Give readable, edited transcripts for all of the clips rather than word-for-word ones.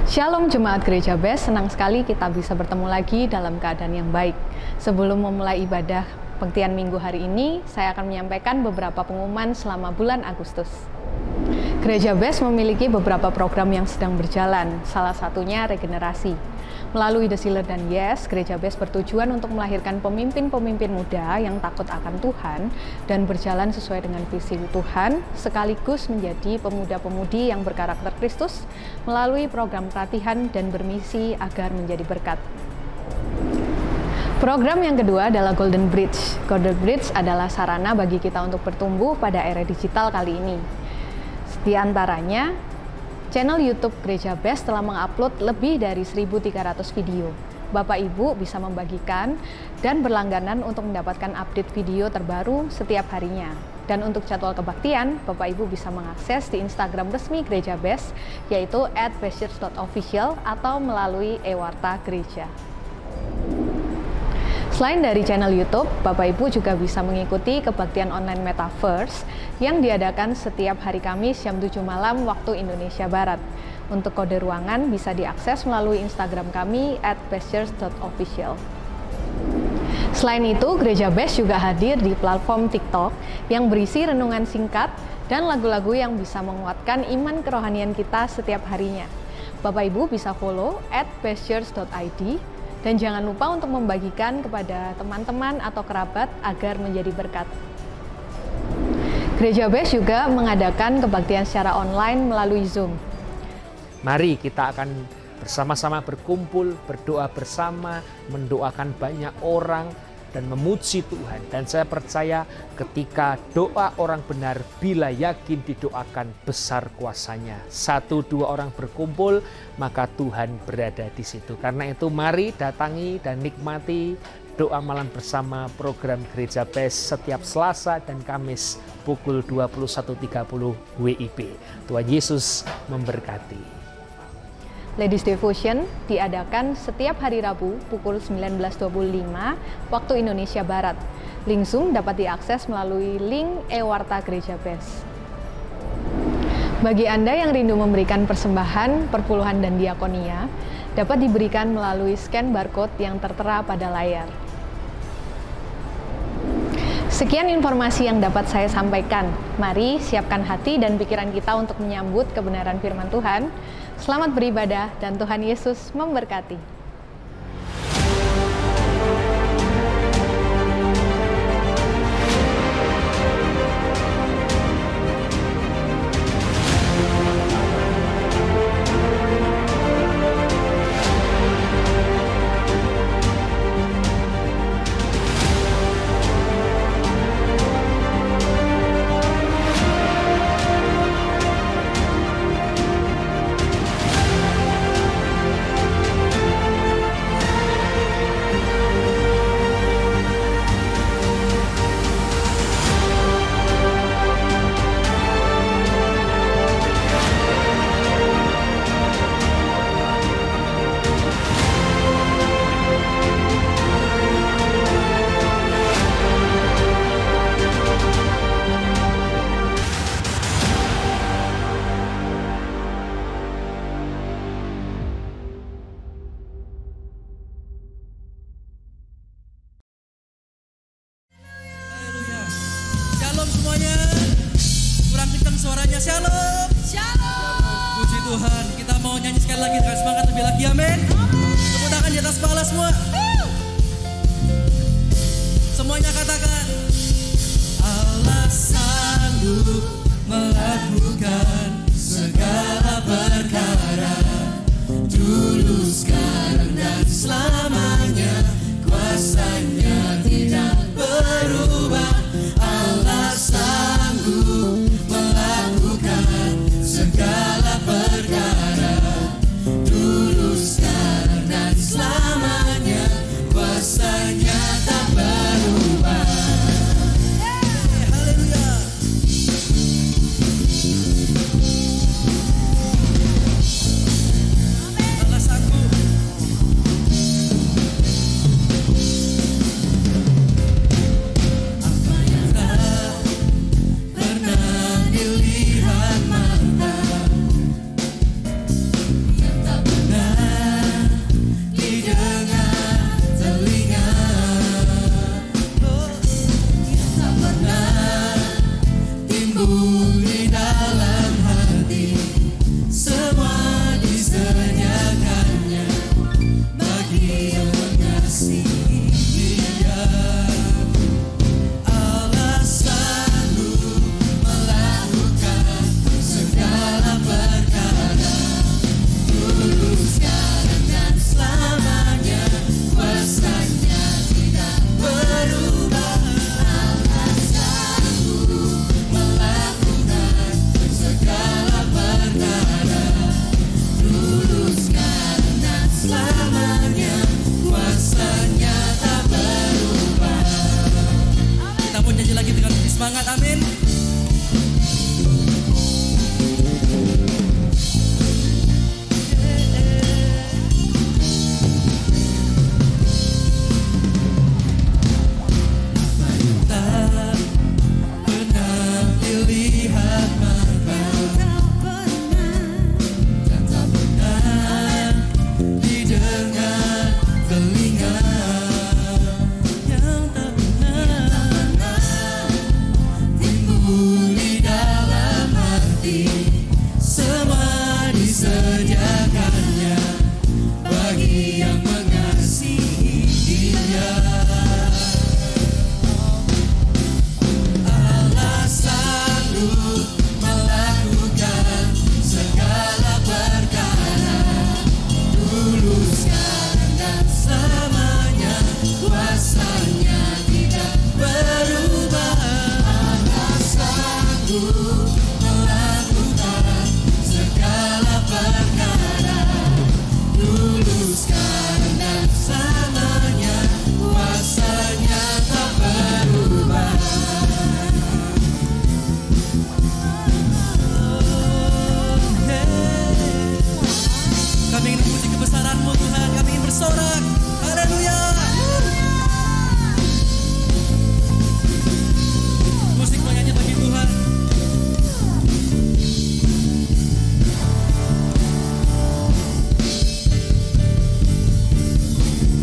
Shalom Jemaat Gereja BES, senang sekali kita bisa bertemu lagi dalam keadaan yang baik. Sebelum memulai ibadah pengtian minggu hari ini, saya akan menyampaikan beberapa pengumuman selama bulan Agustus. Gereja BES memiliki beberapa program yang sedang berjalan, salah satunya regenerasi. Melalui The Sealer dan Yes, Gereja BES bertujuan untuk melahirkan pemimpin-pemimpin muda yang takut akan Tuhan dan berjalan sesuai dengan visi Tuhan, sekaligus menjadi pemuda-pemudi yang berkarakter Kristus melalui program pelatihan dan bermisi agar menjadi berkat. Program yang kedua adalah Golden Bridge. Golden Bridge adalah sarana bagi kita untuk bertumbuh pada era digital kali ini. Di antaranya, channel YouTube Gereja BES telah mengupload lebih dari 1.300 video. Bapak Ibu bisa membagikan dan berlangganan untuk mendapatkan update video terbaru setiap harinya. Dan untuk jadwal kebaktian, Bapak Ibu bisa mengakses di Instagram resmi Gereja BES, yaitu @bestchurch.official atau melalui ewarta gereja. Selain dari channel YouTube, Bapak Ibu juga bisa mengikuti kebaktian online Metaverse yang diadakan setiap hari Kamis jam 7 malam waktu Indonesia Barat. Untuk kode ruangan bisa diakses melalui Instagram kami @bestchurch.official. Selain itu, Gereja BES juga hadir di platform TikTok yang berisi renungan singkat dan lagu-lagu yang bisa menguatkan iman kerohanian kita setiap harinya. Bapak Ibu bisa follow @bestchurch.id dan jangan lupa untuk membagikan kepada teman-teman atau kerabat agar menjadi berkat. Gereja BES juga mengadakan kebaktian secara online melalui Zoom. Mari kita akan bersama-sama berkumpul, berdoa bersama, mendoakan banyak orang, dan memuji Tuhan. Dan saya percaya ketika doa orang benar, bila yakin didoakan, besar kuasanya. 1-2 orang berkumpul, maka Tuhan berada di situ. Karena itu mari datangi dan nikmati doa malam bersama program Gereja BES setiap Selasa dan Kamis pukul 21.30 WIB. Tuhan Yesus memberkati. Ladies Devotion diadakan setiap hari Rabu pukul 19.25 waktu Indonesia Barat. Link Zoom dapat diakses melalui link ewarta Gereja BES. Bagi Anda yang rindu memberikan persembahan, perpuluhan, dan diakonia, dapat diberikan melalui scan barcode yang tertera pada layar. Sekian informasi yang dapat saya sampaikan. Mari siapkan hati dan pikiran kita untuk menyambut kebenaran firman Tuhan. Selamat beribadah dan Tuhan Yesus memberkati. Shalom semuanya. Kurang kencang suaranya. Shalom. Shalom. Puji Tuhan. Kita mau nyanyi sekali lagi dengan semangat lebih lagi. Amin. Tepuk tangan di atas kepala semua. Semuanya katakan. Allah sanggup melakukan segala perkara. Dulu, sekarang, dan selamanya. Kuasanya tidak berubah. Allah sanggup melakukan segala perkara. Dulu, sekarang, dan selamanya. Kuasanya tak berubah. Haleluya. sediakannya bagi yang mengasihi Dia. Allah sanggup melakukan segala perkara, dulu, sekarang, dan selamanya. Kuasanya tidak berubah. Allah sanggup melakukan segala perkara, dulu, sekarang, dan selamanya. Kuasanya tak berubah. Kami ingin memuji kebesaran-Mu Tuhan, kami ingin bersorak. Haleluya. Musik menyanyi bagi Tuhan.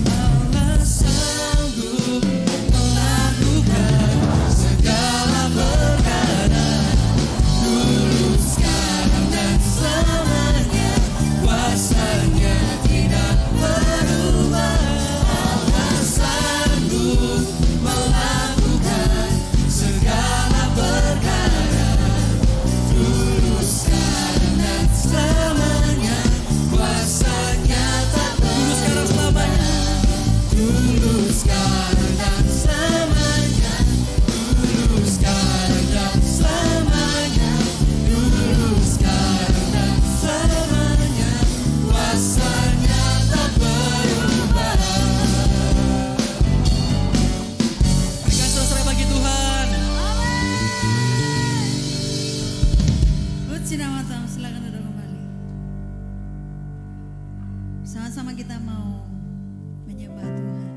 Allah sanggup melakukan segala perkara, dulu, sekarang, dan selamanya. Kuasanya tidak berubah. Allah sanggup melakukan segala perkara, dulu, sekarang, dan selamanya. Kuasanya tak berubah. Dulu, sekarang, dan selamanya. Dulu, sekarang, dan selamanya. Dulu, sekarang, dan selamanya. Kuasanya tak berubah. Berikan sorak-sorai bagi Tuhan. Puji nama Tuhan, silakan duduk kembali. Sama-sama kita mau menyembah Tuhan.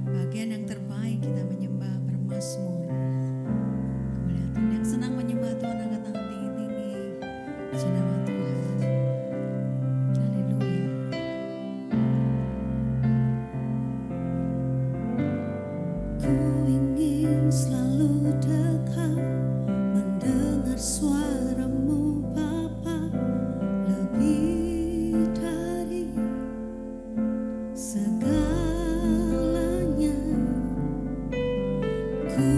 Bagian yang terbaik kita menyembah bermazmur. Kemuliaan Tuhan. Yang senang menyembah Tuhan angkat tangan tinggi-tinggi. Puji nama Tuhan. Haleluya. Ku ingin selalu dekat, mendengar suara-Mu Bapa, lebih dari segalanya. Ku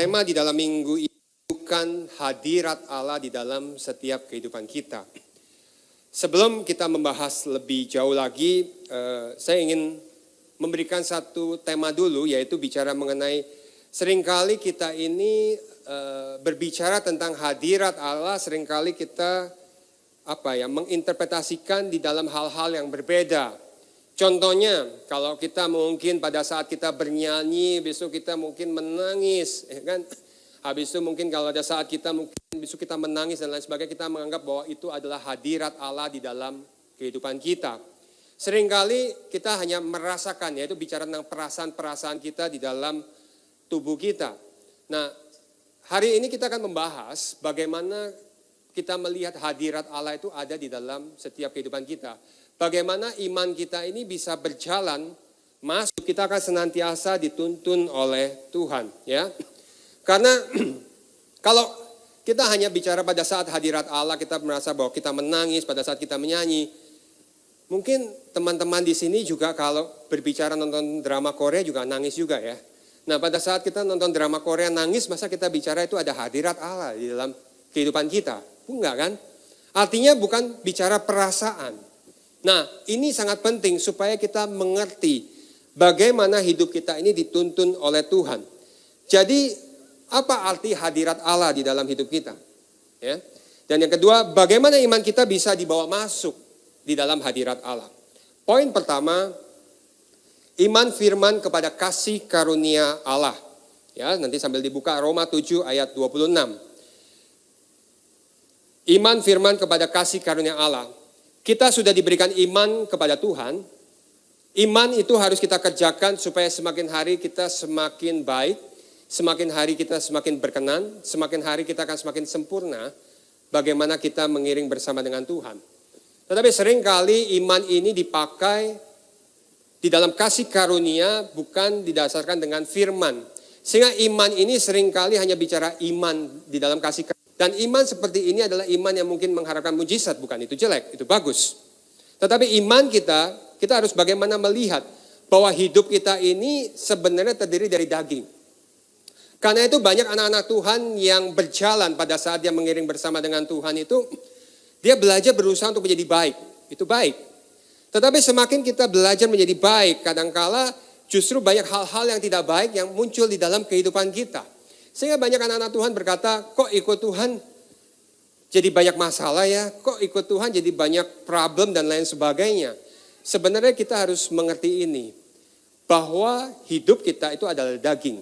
tema di dalam minggu ini bukan hadirat Allah di dalam setiap kehidupan kita. Sebelum kita membahas lebih jauh lagi, saya ingin memberikan satu tema dulu, yaitu bicara mengenai seringkali kita ini berbicara tentang hadirat Allah, seringkali kita menginterpretasikan di dalam hal-hal yang berbeda. Contohnya, kalau kita mungkin pada saat kita bernyanyi, besok kita mungkin menangis, ya kan? Habis itu mungkin kalau ada saat kita mungkin besok kita menangis dan lain sebagainya, kita menganggap bahwa itu adalah hadirat Allah di dalam kehidupan kita. Seringkali kita hanya merasakan, yaitu bicara tentang perasaan-perasaan kita di dalam tubuh kita. Nah, hari ini kita akan membahas bagaimana kita melihat hadirat Allah itu ada di dalam setiap kehidupan kita. Bagaimana iman kita ini bisa berjalan masuk, kita akan senantiasa dituntun oleh Tuhan, ya. Karena kalau kita hanya bicara pada saat hadirat Allah, kita merasa bahwa kita menangis pada saat kita menyanyi. Mungkin teman-teman di sini juga kalau berbicara nonton drama Korea juga nangis juga ya. Nah, pada saat kita nonton drama Korea nangis, masa kita bicara itu ada hadirat Allah di dalam kehidupan kita? Enggak kan? Artinya bukan bicara perasaan. Nah, ini sangat penting supaya kita mengerti bagaimana hidup kita ini dituntun oleh Tuhan. Jadi, apa arti hadirat Allah di dalam hidup kita? Ya. Dan yang kedua, bagaimana iman kita bisa dibawa masuk di dalam hadirat Allah? Poin pertama, iman firman kepada kasih karunia Allah. Ya, nanti sambil dibuka Roma 7 ayat 26. Iman firman kepada kasih karunia Allah. Kita sudah diberikan iman kepada Tuhan. Iman itu harus kita kerjakan supaya semakin hari kita semakin baik, semakin hari kita semakin berkenan, semakin hari kita akan semakin sempurna bagaimana kita mengiring bersama dengan Tuhan. Tetapi seringkali iman ini dipakai di dalam kasih karunia bukan didasarkan dengan firman. Sehingga iman ini seringkali hanya bicara iman di dalam kasih karunia. Dan iman seperti ini adalah iman yang mungkin mengharapkan mujizat, bukan itu jelek, itu bagus. Tetapi iman kita harus bagaimana melihat bahwa hidup kita ini sebenarnya terdiri dari daging. Karena itu banyak anak-anak Tuhan yang berjalan pada saat dia mengiring bersama dengan Tuhan itu, dia belajar berusaha untuk menjadi baik, itu baik. Tetapi semakin kita belajar menjadi baik, kadangkala justru banyak hal-hal yang tidak baik yang muncul di dalam kehidupan kita. Sehingga banyak anak-anak Tuhan berkata, kok ikut Tuhan jadi banyak masalah ya, kok ikut Tuhan jadi banyak problem dan lain sebagainya. Sebenarnya kita harus mengerti ini, bahwa hidup kita itu adalah daging.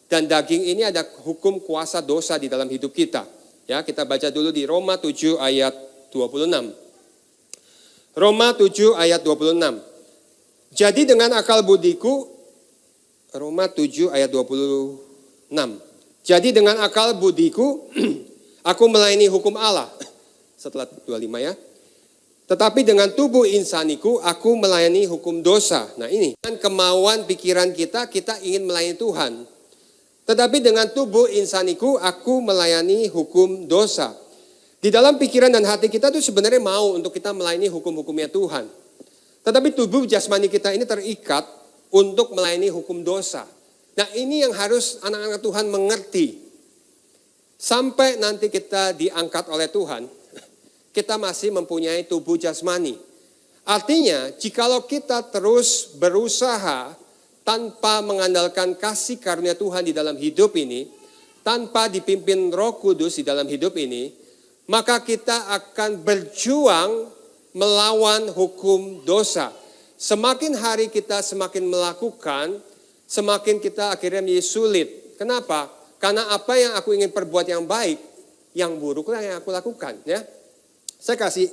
Dan daging ini ada hukum kuasa dosa di dalam hidup kita. Ya, kita baca dulu di Roma 7 ayat 26. Roma 7 ayat 26. Jadi dengan akal budiku, Roma 7 ayat 26. Jadi dengan akal budiku, aku melayani hukum Allah. Setelah 25 ya. Tetapi dengan tubuh insaniku, aku melayani hukum dosa. Nah ini, dengan kemauan pikiran kita ingin melayani Tuhan. Tetapi dengan tubuh insaniku, aku melayani hukum dosa. Di dalam pikiran dan hati kita tuh sebenarnya mau untuk kita melayani hukum-hukumnya Tuhan. Tetapi tubuh jasmani kita ini terikat untuk melayani hukum dosa. Nah ini yang harus anak-anak Tuhan mengerti. Sampai nanti kita diangkat oleh Tuhan, kita masih mempunyai tubuh jasmani. Artinya jikalau kita terus berusaha tanpa mengandalkan kasih karunia Tuhan di dalam hidup ini, tanpa dipimpin Roh Kudus di dalam hidup ini, maka kita akan berjuang melawan hukum dosa. Semakin hari kita semakin melakukan, semakin kita akhirnya menjadi sulit. Kenapa? Karena apa yang aku ingin perbuat yang baik, yang buruklah yang aku lakukan. Ya, saya kasih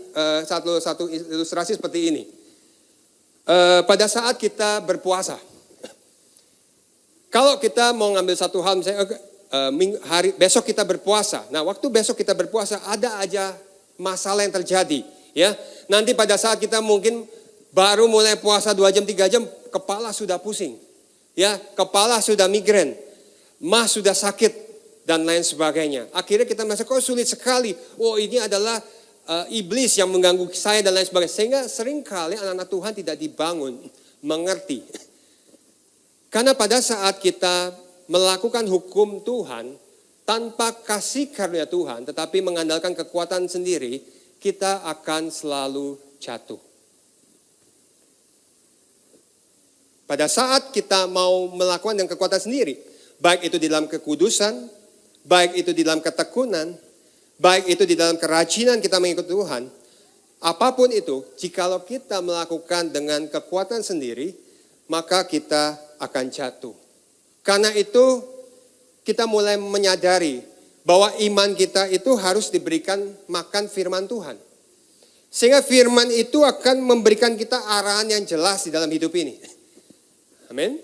satu ilustrasi seperti ini. Pada saat kita berpuasa, kalau kita mau ngambil satu hal, misalnya besok kita berpuasa. Nah, waktu besok kita berpuasa ada aja masalah yang terjadi. Ya, nanti pada saat kita mungkin baru mulai puasa 2 jam 3 jam, kepala sudah pusing. Ya, kepala sudah migrain, mah sudah sakit dan lain sebagainya. Akhirnya kita merasa kok sulit sekali. Oh, ini adalah iblis yang mengganggu saya dan lain sebagainya. Sehingga seringkali anak-anak Tuhan tidak dibangun mengerti. Karena pada saat kita melakukan hukum Tuhan tanpa kasih karunia Tuhan, tetapi mengandalkan kekuatan sendiri, kita akan selalu jatuh. Pada saat kita mau melakukan dengan kekuatan sendiri, baik itu di dalam kekudusan, baik itu di dalam ketekunan, baik itu di dalam kerajinan kita mengikut Tuhan, apapun itu, jikalau kita melakukan dengan kekuatan sendiri, maka kita akan jatuh. Karena itu, kita mulai menyadari bahwa iman kita itu harus diberikan makan firman Tuhan. Sehingga firman itu akan memberikan kita arahan yang jelas di dalam hidup ini. Amin.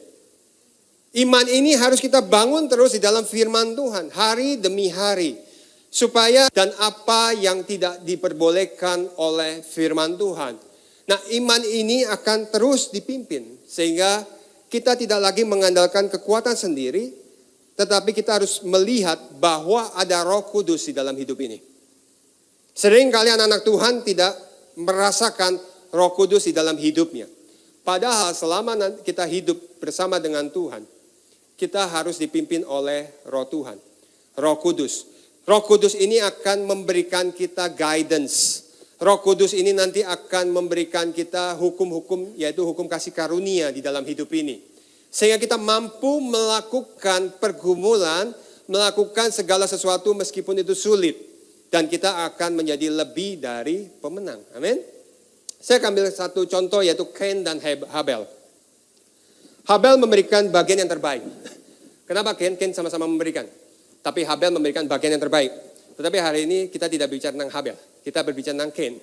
Iman ini harus kita bangun terus di dalam firman Tuhan, hari demi hari. Supaya dan apa yang tidak diperbolehkan oleh firman Tuhan. Nah, iman ini akan terus dipimpin. Sehingga kita tidak lagi mengandalkan kekuatan sendiri, tetapi kita harus melihat bahwa ada Roh Kudus di dalam hidup ini. Sering kali anak-anak Tuhan tidak merasakan Roh Kudus di dalam hidupnya. Padahal selama kita hidup bersama dengan Tuhan, kita harus dipimpin oleh Roh Tuhan, Roh Kudus. Roh Kudus ini akan memberikan kita guidance. Roh Kudus ini nanti akan memberikan kita hukum-hukum, yaitu hukum kasih karunia di dalam hidup ini. Sehingga kita mampu melakukan pergumulan, melakukan segala sesuatu meskipun itu sulit. Dan kita akan menjadi lebih dari pemenang. Amin. Saya ambil satu contoh yaitu Cain dan Habel. Habel memberikan bagian yang terbaik. Kenapa Cain? Cain sama-sama memberikan. Tapi Habel memberikan bagian yang terbaik. Tetapi hari ini kita tidak berbicara tentang Habel. Kita berbicara tentang Cain.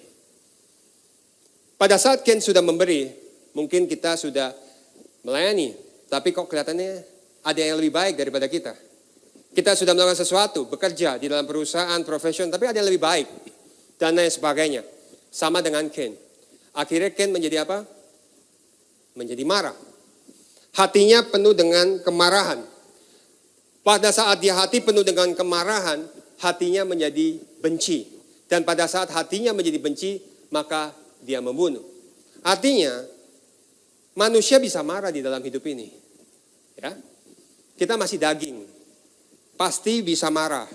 Pada saat Cain sudah memberi, mungkin kita sudah melayani. Tapi kok kelihatannya ada yang lebih baik daripada kita. Kita sudah melakukan sesuatu, bekerja di dalam perusahaan, profesion, tapi ada yang lebih baik. Dan lain sebagainya. Sama dengan Cain. Akhirnya Cain menjadi apa? Menjadi marah. Hatinya penuh dengan kemarahan. Pada saat dia hati penuh dengan kemarahan, hatinya menjadi benci. Dan pada saat hatinya menjadi benci, maka dia membunuh. Artinya, manusia bisa marah di dalam hidup ini. Ya, kita masih daging. Pasti bisa marah.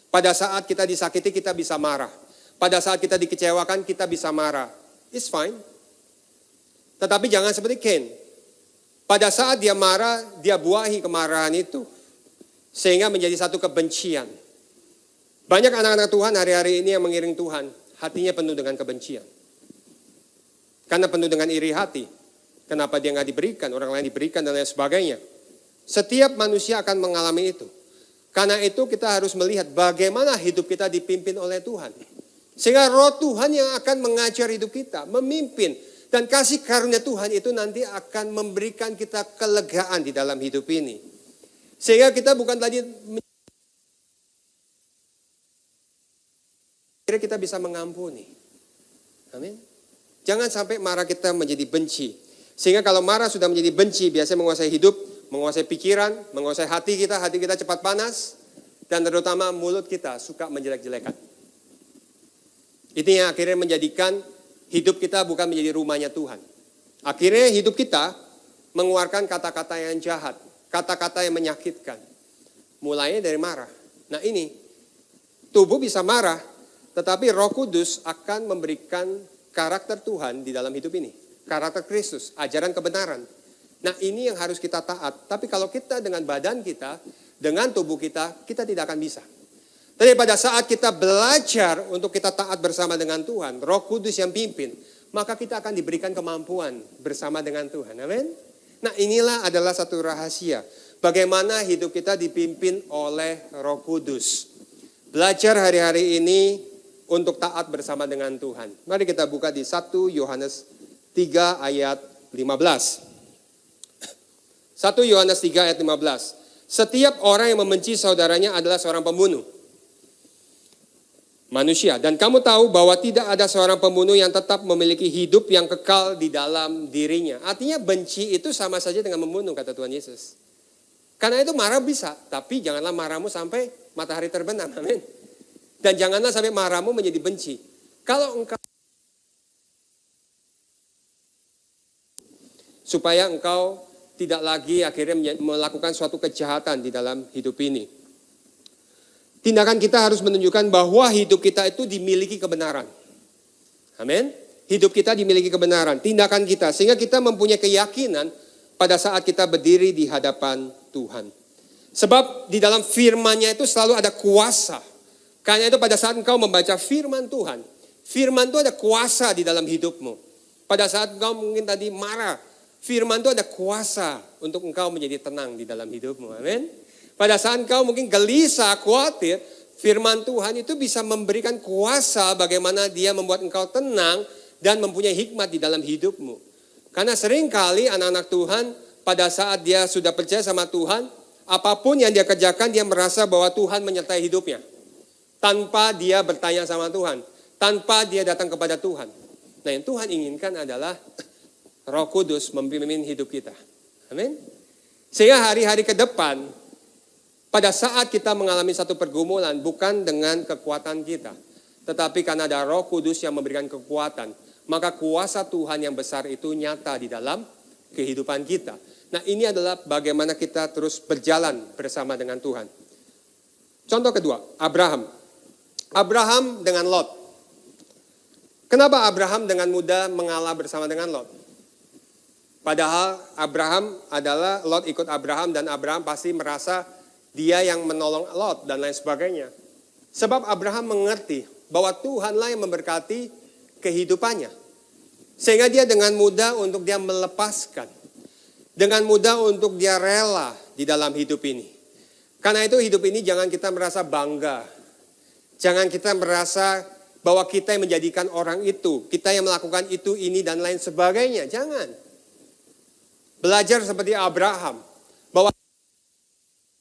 Pada saat kita disakiti, kita bisa marah. Pada saat kita dikecewakan, kita bisa marah. It's fine. Tetapi jangan seperti Cain. Pada saat dia marah, dia buahi kemarahan itu. Sehingga menjadi satu kebencian. Banyak anak-anak Tuhan hari-hari ini yang mengiring Tuhan, hatinya penuh dengan kebencian. Karena penuh dengan iri hati. Kenapa dia nggak diberikan, orang lain diberikan dan lain sebagainya. Setiap manusia akan mengalami itu. Karena itu kita harus melihat bagaimana hidup kita dipimpin oleh Tuhan. Sehingga Roh Tuhan yang akan mengajar hidup kita, memimpin. Dan kasih karunia Tuhan itu nanti akan memberikan kita kelegaan di dalam hidup ini. Sehingga kita bukan lagi kita bisa mengampuni. Amin. Jangan sampai marah kita menjadi benci. Sehingga kalau marah sudah menjadi benci, biasanya menguasai hidup, menguasai pikiran, menguasai hati kita cepat panas, dan terutama mulut kita suka menjelek-jelekan. Itu yang akhirnya menjadikan hidup kita bukan menjadi rumahnya Tuhan. Akhirnya hidup kita mengeluarkan kata-kata yang jahat, kata-kata yang menyakitkan. Mulainya dari marah. Nah ini, tubuh bisa marah, tetapi Roh Kudus akan memberikan karakter Tuhan di dalam hidup ini. Karakter Kristus, ajaran kebenaran. Nah ini yang harus kita taat. Tapi kalau kita dengan badan kita, dengan tubuh kita, kita tidak akan bisa. Tapi pada saat kita belajar untuk kita taat bersama dengan Tuhan, Roh Kudus yang pimpin, maka kita akan diberikan kemampuan bersama dengan Tuhan. Amin. Nah inilah adalah satu rahasia. Bagaimana hidup kita dipimpin oleh Roh Kudus. Belajar hari-hari ini untuk taat bersama dengan Tuhan. Mari kita buka di 1 Yohanes 3 ayat 15. 1 Yohanes 3 ayat 15. Setiap orang yang membenci saudaranya adalah seorang pembunuh. Manusia. Dan kamu tahu bahwa tidak ada seorang pembunuh yang tetap memiliki hidup yang kekal di dalam dirinya. Artinya benci itu sama saja dengan membunuh, kata Tuhan Yesus. Karena itu marah bisa, tapi janganlah marahmu sampai matahari terbenam. Amin. Dan janganlah sampai marahmu menjadi benci. Kalau engkau supaya engkau tidak lagi akhirnya melakukan suatu kejahatan di dalam hidup ini. Tindakan kita harus menunjukkan bahwa hidup kita itu dimiliki kebenaran. Amin. Hidup kita dimiliki kebenaran, tindakan kita, sehingga kita mempunyai keyakinan pada saat kita berdiri di hadapan Tuhan. Sebab di dalam firman-Nya itu selalu ada kuasa. Karena itu pada saat engkau membaca firman Tuhan, firman itu ada kuasa di dalam hidupmu. Pada saat engkau mungkin tadi marah, firman itu ada kuasa untuk engkau menjadi tenang di dalam hidupmu. Amin. Pada saat engkau mungkin gelisah, khawatir, firman Tuhan itu bisa memberikan kuasa bagaimana dia membuat engkau tenang dan mempunyai hikmat di dalam hidupmu. Karena seringkali anak-anak Tuhan pada saat dia sudah percaya sama Tuhan, apapun yang dia kerjakan dia merasa bahwa Tuhan menyertai hidupnya. Tanpa dia bertanya sama Tuhan, tanpa dia datang kepada Tuhan. Nah, yang Tuhan inginkan adalah Roh Kudus memimpin hidup kita. Amin. Sehingga hari-hari ke depan, pada saat kita mengalami satu pergumulan, bukan dengan kekuatan kita, tetapi karena ada Roh Kudus yang memberikan kekuatan, maka kuasa Tuhan yang besar itu nyata di dalam kehidupan kita. Nah, ini adalah bagaimana kita terus berjalan bersama dengan Tuhan. Contoh kedua, Abraham. Abraham dengan Lot. Kenapa Abraham dengan mudah mengalah bersama dengan Lot? Padahal Abraham adalah, Lot ikut Abraham dan Abraham pasti merasa dia yang menolong Lot dan lain sebagainya. Sebab Abraham mengerti bahwa Tuhanlah yang memberkati kehidupannya. Sehingga dia dengan mudah untuk dia melepaskan. Dengan mudah untuk dia rela di dalam hidup ini. Karena itu hidup ini jangan kita merasa bangga. Jangan kita merasa bahwa kita yang menjadikan orang itu. Kita yang melakukan itu, ini dan lain sebagainya. Jangan. Belajar seperti Abraham. Bahwa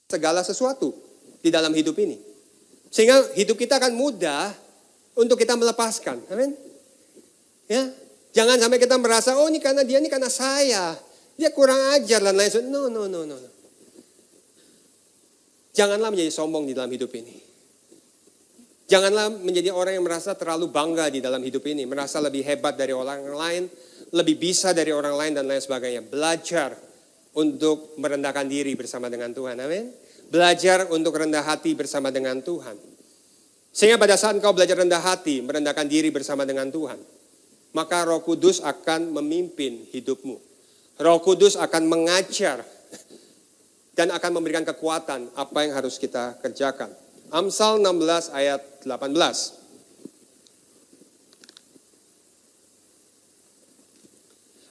segala sesuatu di dalam hidup ini. Sehingga hidup kita akan mudah untuk kita melepaskan. Amin. Ya, jangan sampai kita merasa, oh ini karena dia, ini karena saya. Dia kurang ajar dan lain sebagainya. No. Janganlah menjadi sombong di dalam hidup ini. Janganlah menjadi orang yang merasa terlalu bangga di dalam hidup ini. Merasa lebih hebat dari orang lain, lebih bisa dari orang lain dan lain sebagainya. Belajar untuk merendahkan diri bersama dengan Tuhan. Amin. Belajar untuk rendah hati bersama dengan Tuhan. Sehingga pada saat engkau belajar rendah hati, merendahkan diri bersama dengan Tuhan, maka Roh Kudus akan memimpin hidupmu. Roh Kudus akan mengajar dan akan memberikan kekuatan apa yang harus kita kerjakan. Amsal 16 ayat 18.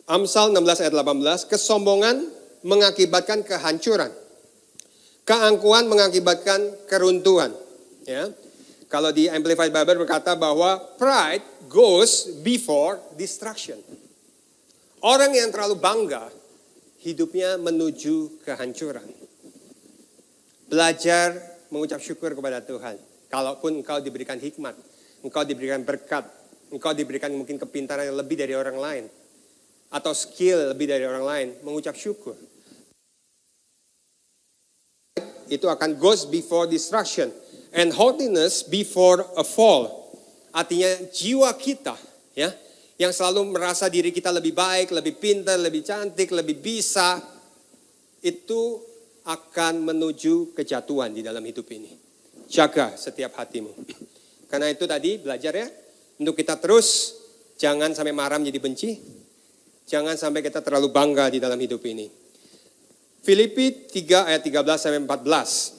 Amsal 16 ayat 18, kesombongan mengakibatkan kehancuran. Keangkuhan mengakibatkan keruntuhan. Ya. Kalau di Amplified Bible berkata bahwa pride goes before destruction. Orang yang terlalu bangga, hidupnya menuju kehancuran. Belajar mengucap syukur kepada Tuhan. Kalaupun engkau diberikan hikmat, engkau diberikan berkat, engkau diberikan mungkin kepintaran yang lebih dari orang lain. Atau skill lebih dari orang lain, mengucap syukur. Itu akan goes before destruction. And haughtiness before a fall. Artinya jiwa kita, ya, yang selalu merasa diri kita lebih baik, lebih pintar, lebih cantik, lebih bisa, itu akan menuju kejatuhan di dalam hidup ini. Jaga setiap hatimu. Karena itu tadi belajar ya, untuk kita terus jangan sampai marah menjadi benci, jangan sampai kita terlalu bangga di dalam hidup ini. Filipi 3 ayat 13 sampai 14.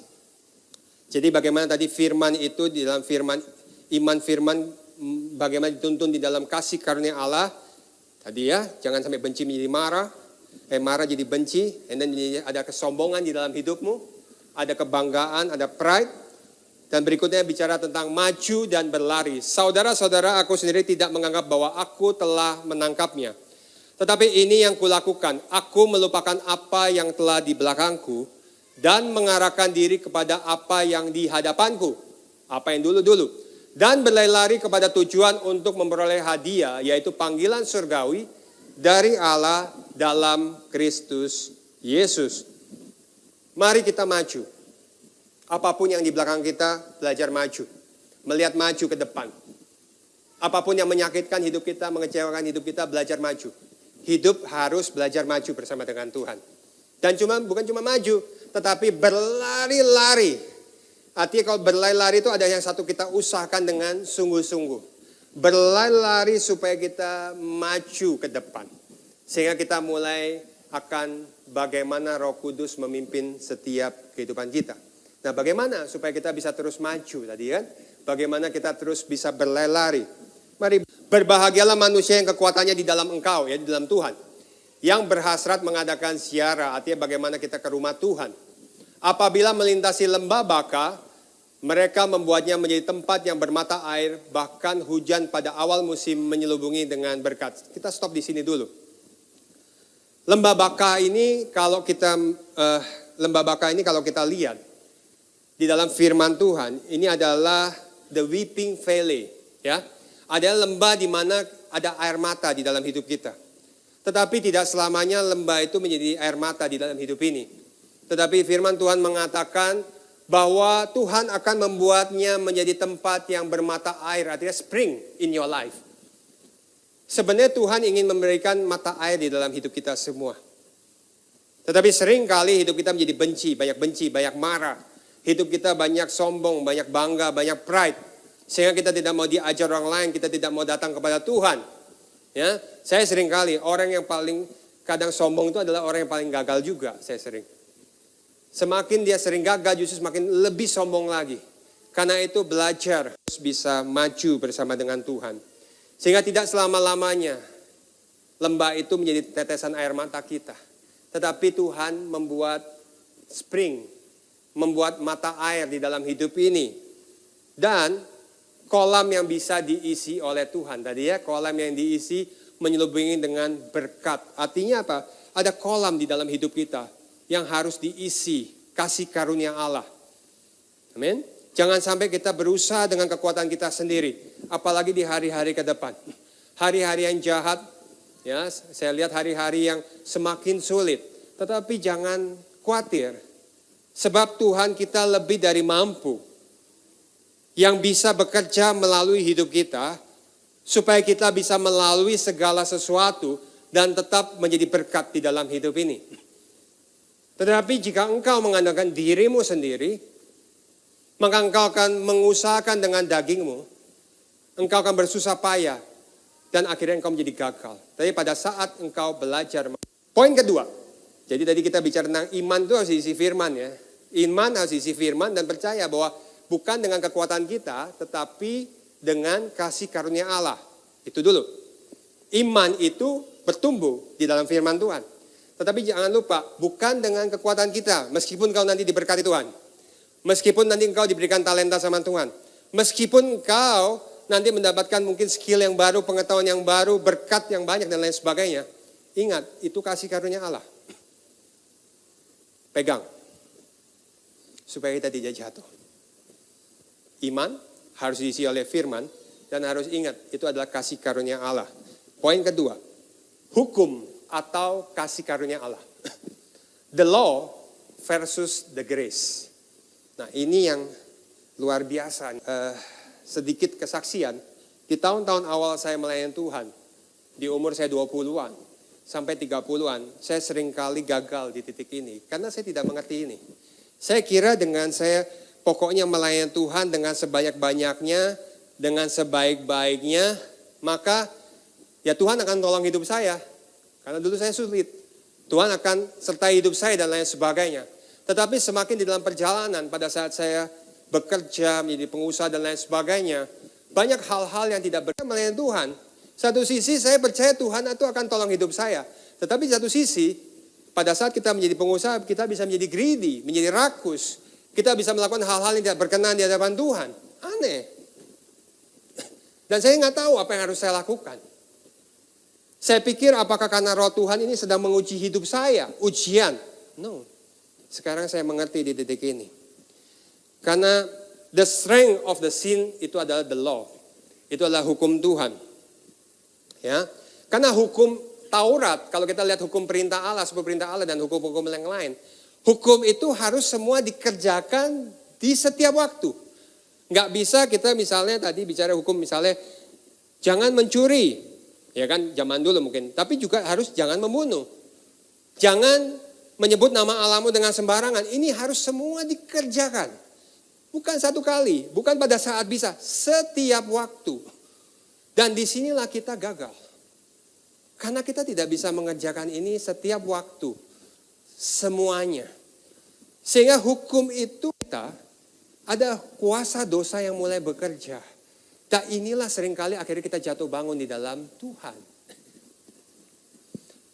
Jadi bagaimana tadi firman itu di dalam firman, iman firman bagaimana dituntun di dalam kasih karunia Allah. Tadi ya, jangan sampai benci menjadi marah, marah jadi benci, and then ada kesombongan di dalam hidupmu, ada kebanggaan, ada pride. Dan berikutnya bicara tentang maju dan berlari. Saudara-saudara, aku sendiri tidak menganggap bahwa aku telah menangkapnya. Tetapi ini yang kulakukan, aku melupakan apa yang telah di belakangku, dan mengarahkan diri kepada apa yang di hadapanku, apa yang dulu-dulu. Dan berlari kepada tujuan untuk memperoleh hadiah, yaitu panggilan surgawi dari Allah dalam Kristus Yesus. Mari kita maju. Apapun yang di belakang kita, belajar maju. Melihat maju ke depan. Apapun yang menyakitkan hidup kita, mengecewakan hidup kita, belajar maju. Hidup harus belajar maju bersama dengan Tuhan. Dan bukan cuma maju, tetapi berlari-lari. Artinya kalau berlari-lari itu ada yang satu kita usahakan dengan sungguh-sungguh. Berlari-lari supaya kita maju ke depan. Sehingga kita mulai akan bagaimana Roh Kudus memimpin setiap kehidupan kita. Nah, bagaimana supaya kita bisa terus maju tadi kan? Bagaimana kita terus bisa berlari-lari. Mari, berbahagialah manusia yang kekuatannya di dalam engkau, ya, di dalam Tuhan. Yang berhasrat mengadakan ziarah, artinya bagaimana kita ke rumah Tuhan. Apabila melintasi lembah Baka, mereka membuatnya menjadi tempat yang bermata air, bahkan hujan pada awal musim menyelubungi dengan berkat. Kita stop di sini dulu. Lembah Baka ini kalau kita lihat di dalam firman Tuhan, ini adalah the weeping valley, ya. Ada lembah di mana ada air mata di dalam hidup kita. Tetapi tidak selamanya lembah itu menjadi air mata di dalam hidup ini. Tetapi firman Tuhan mengatakan bahwa Tuhan akan membuatnya menjadi tempat yang bermata air, artinya spring in your life. Sebenarnya Tuhan ingin memberikan mata air di dalam hidup kita semua. Tetapi sering kali hidup kita menjadi benci, banyak marah. Hidup kita banyak sombong, banyak bangga, banyak pride. Sehingga kita tidak mau diajar orang lain, kita tidak mau datang kepada Tuhan. Ya, saya sering kali orang yang paling kadang sombong itu adalah orang yang paling gagal juga, saya sering. Semakin dia sering gagal justru semakin lebih sombong lagi. Karena itu belajar bisa maju bersama dengan Tuhan. Sehingga tidak selama-lamanya lembah itu menjadi tetesan air mata kita. Tetapi Tuhan membuat spring, membuat mata air di dalam hidup ini. Dan kolam yang bisa diisi oleh Tuhan. Tadi ya, kolam yang diisi menyelubungi dengan berkat. Artinya apa? Ada kolam di dalam hidup kita yang harus diisi kasih karunia Allah. Amin. Jangan sampai kita berusaha dengan kekuatan kita sendiri. Apalagi di hari-hari ke depan. Hari-hari yang jahat, ya, saya lihat hari-hari yang semakin sulit. Tetapi jangan khawatir. Sebab Tuhan kita lebih dari mampu. Yang bisa bekerja melalui hidup kita, supaya kita bisa melalui segala sesuatu dan tetap menjadi berkat di dalam hidup ini. Tetapi jika engkau mengandalkan dirimu sendiri, maka engkau akan mengusahakan dengan dagingmu, engkau akan bersusah payah, dan akhirnya engkau menjadi gagal. Tapi pada saat engkau belajar, poin kedua, jadi tadi kita bicara tentang iman itu harus diisi firman ya. Iman harus diisi firman dan percaya bahwa bukan dengan kekuatan kita, tetapi dengan kasih karunia Allah. Itu dulu. Iman itu bertumbuh di dalam firman Tuhan. Tetapi jangan lupa, bukan dengan kekuatan kita. Meskipun kau nanti diberkati Tuhan. Meskipun nanti engkau diberikan talenta sama Tuhan. Meskipun engkau nanti mendapatkan mungkin skill yang baru, pengetahuan yang baru, berkat yang banyak dan lain sebagainya. Ingat, itu kasih karunia Allah. Pegang. Supaya kita tidak jatuh. Iman harus diisi oleh firman dan harus ingat itu adalah kasih karunia Allah. Poin kedua, hukum atau kasih karunia Allah. The law versus the grace. Nah ini yang luar biasa. Sedikit kesaksian, di tahun-tahun awal saya melayani Tuhan, di umur saya 20-an sampai 30-an, saya seringkali gagal di titik ini. Karena saya tidak mengerti ini. Saya kira dengan saya pokoknya melayani Tuhan dengan sebanyak-banyaknya, dengan sebaik-baiknya, maka ya Tuhan akan tolong hidup saya. Karena dulu saya sulit. Tuhan akan sertai hidup saya dan lain sebagainya. Tetapi semakin di dalam perjalanan pada saat saya bekerja, menjadi pengusaha dan lain sebagainya, banyak hal-hal yang tidak benar melayani Tuhan. Satu sisi saya percaya Tuhan itu akan tolong hidup saya. Tetapi satu sisi, pada saat kita menjadi pengusaha, kita bisa menjadi greedy, menjadi rakus. Kita bisa melakukan hal-hal yang tidak berkenan di hadapan Tuhan. Aneh. Dan saya nggak tahu apa yang harus saya lakukan. Saya pikir apakah karena roh Tuhan ini sedang menguji hidup saya, ujian. No. Sekarang saya mengerti di titik ini. Karena the strength of the sin itu adalah the law. Itu adalah hukum Tuhan. Ya. Karena hukum Taurat, kalau kita lihat hukum perintah Allah, 10 perintah Allah dan hukum-hukum yang lain. Hukum itu harus semua dikerjakan di setiap waktu. Nggak bisa kita misalnya tadi bicara hukum misalnya jangan mencuri. Ya kan zaman dulu mungkin. Tapi juga harus jangan membunuh. Jangan menyebut nama Allahmu dengan sembarangan. Ini harus semua dikerjakan. Bukan satu kali, bukan pada saat bisa, setiap waktu. Dan disinilah kita gagal. Karena kita tidak bisa mengerjakan ini setiap waktu, semuanya. Sehingga hukum itu kita, ada kuasa dosa yang mulai bekerja. Dan inilah seringkali akhirnya kita jatuh bangun di dalam Tuhan.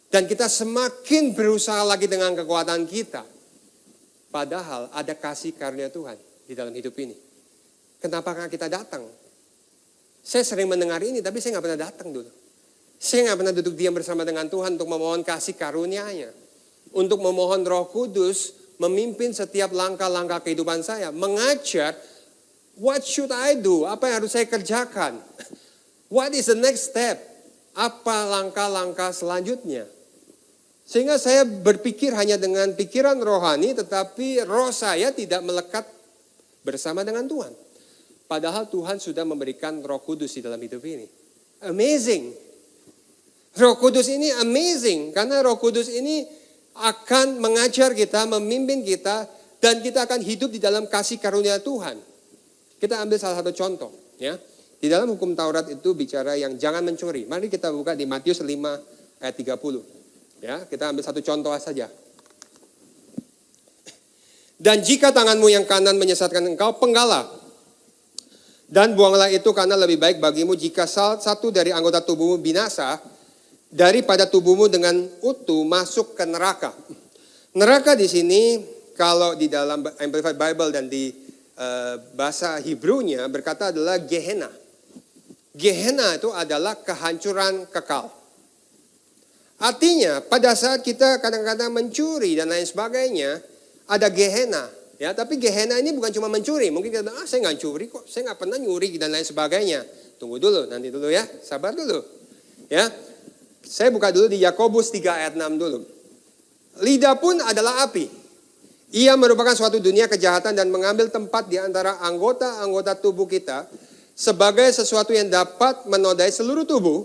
Dan kita semakin berusaha lagi dengan kekuatan kita. Padahal ada kasih karunia Tuhan di dalam hidup ini. Kenapa kita datang? Saya sering mendengar ini, tapi saya nggak pernah datang dulu. Saya nggak pernah duduk diam bersama dengan Tuhan untuk memohon kasih karunia-Nya. Untuk memohon Roh Kudus memimpin setiap langkah-langkah kehidupan saya. Mengajar, what should I do? Apa yang harus saya kerjakan? What is the next step? Apa langkah-langkah selanjutnya? Sehingga saya berpikir hanya dengan pikiran rohani, tetapi roh saya tidak melekat bersama dengan Tuhan. Padahal Tuhan sudah memberikan Roh Kudus di dalam hidup ini. Amazing. Roh Kudus ini amazing, karena Roh Kudus ini akan mengajar kita, memimpin kita, dan kita akan hidup di dalam kasih karunia Tuhan. Kita ambil salah satu contoh, ya. Di dalam hukum Taurat itu bicara yang jangan mencuri. Mari kita buka di Matius 5 ayat 30. Ya, kita ambil satu contoh saja. Dan jika tanganmu yang kanan menyesatkan engkau, penggalah. Dan buanglah itu, karena lebih baik bagimu jika salah satu dari anggota tubuhmu binasa, daripada tubuhmu dengan utuh masuk ke neraka. Neraka di sini, kalau di dalam Amplified Bible dan di bahasa Hebrew-nya berkata adalah Gehenna. Gehenna itu adalah kehancuran kekal. Artinya pada saat kita kadang-kadang mencuri dan lain sebagainya, ada Gehenna. Ya, tapi Gehenna ini bukan cuma mencuri. Mungkin kita saya nggak curi kok, saya nggak pernah nyuri dan lain sebagainya. Tunggu dulu, nanti dulu ya, sabar dulu. Ya, saya buka dulu di Yakobus 3 ayat 6 dulu. Lidah pun adalah api. Ia merupakan suatu dunia kejahatan dan mengambil tempat di antara anggota-anggota tubuh kita sebagai sesuatu yang dapat menodai seluruh tubuh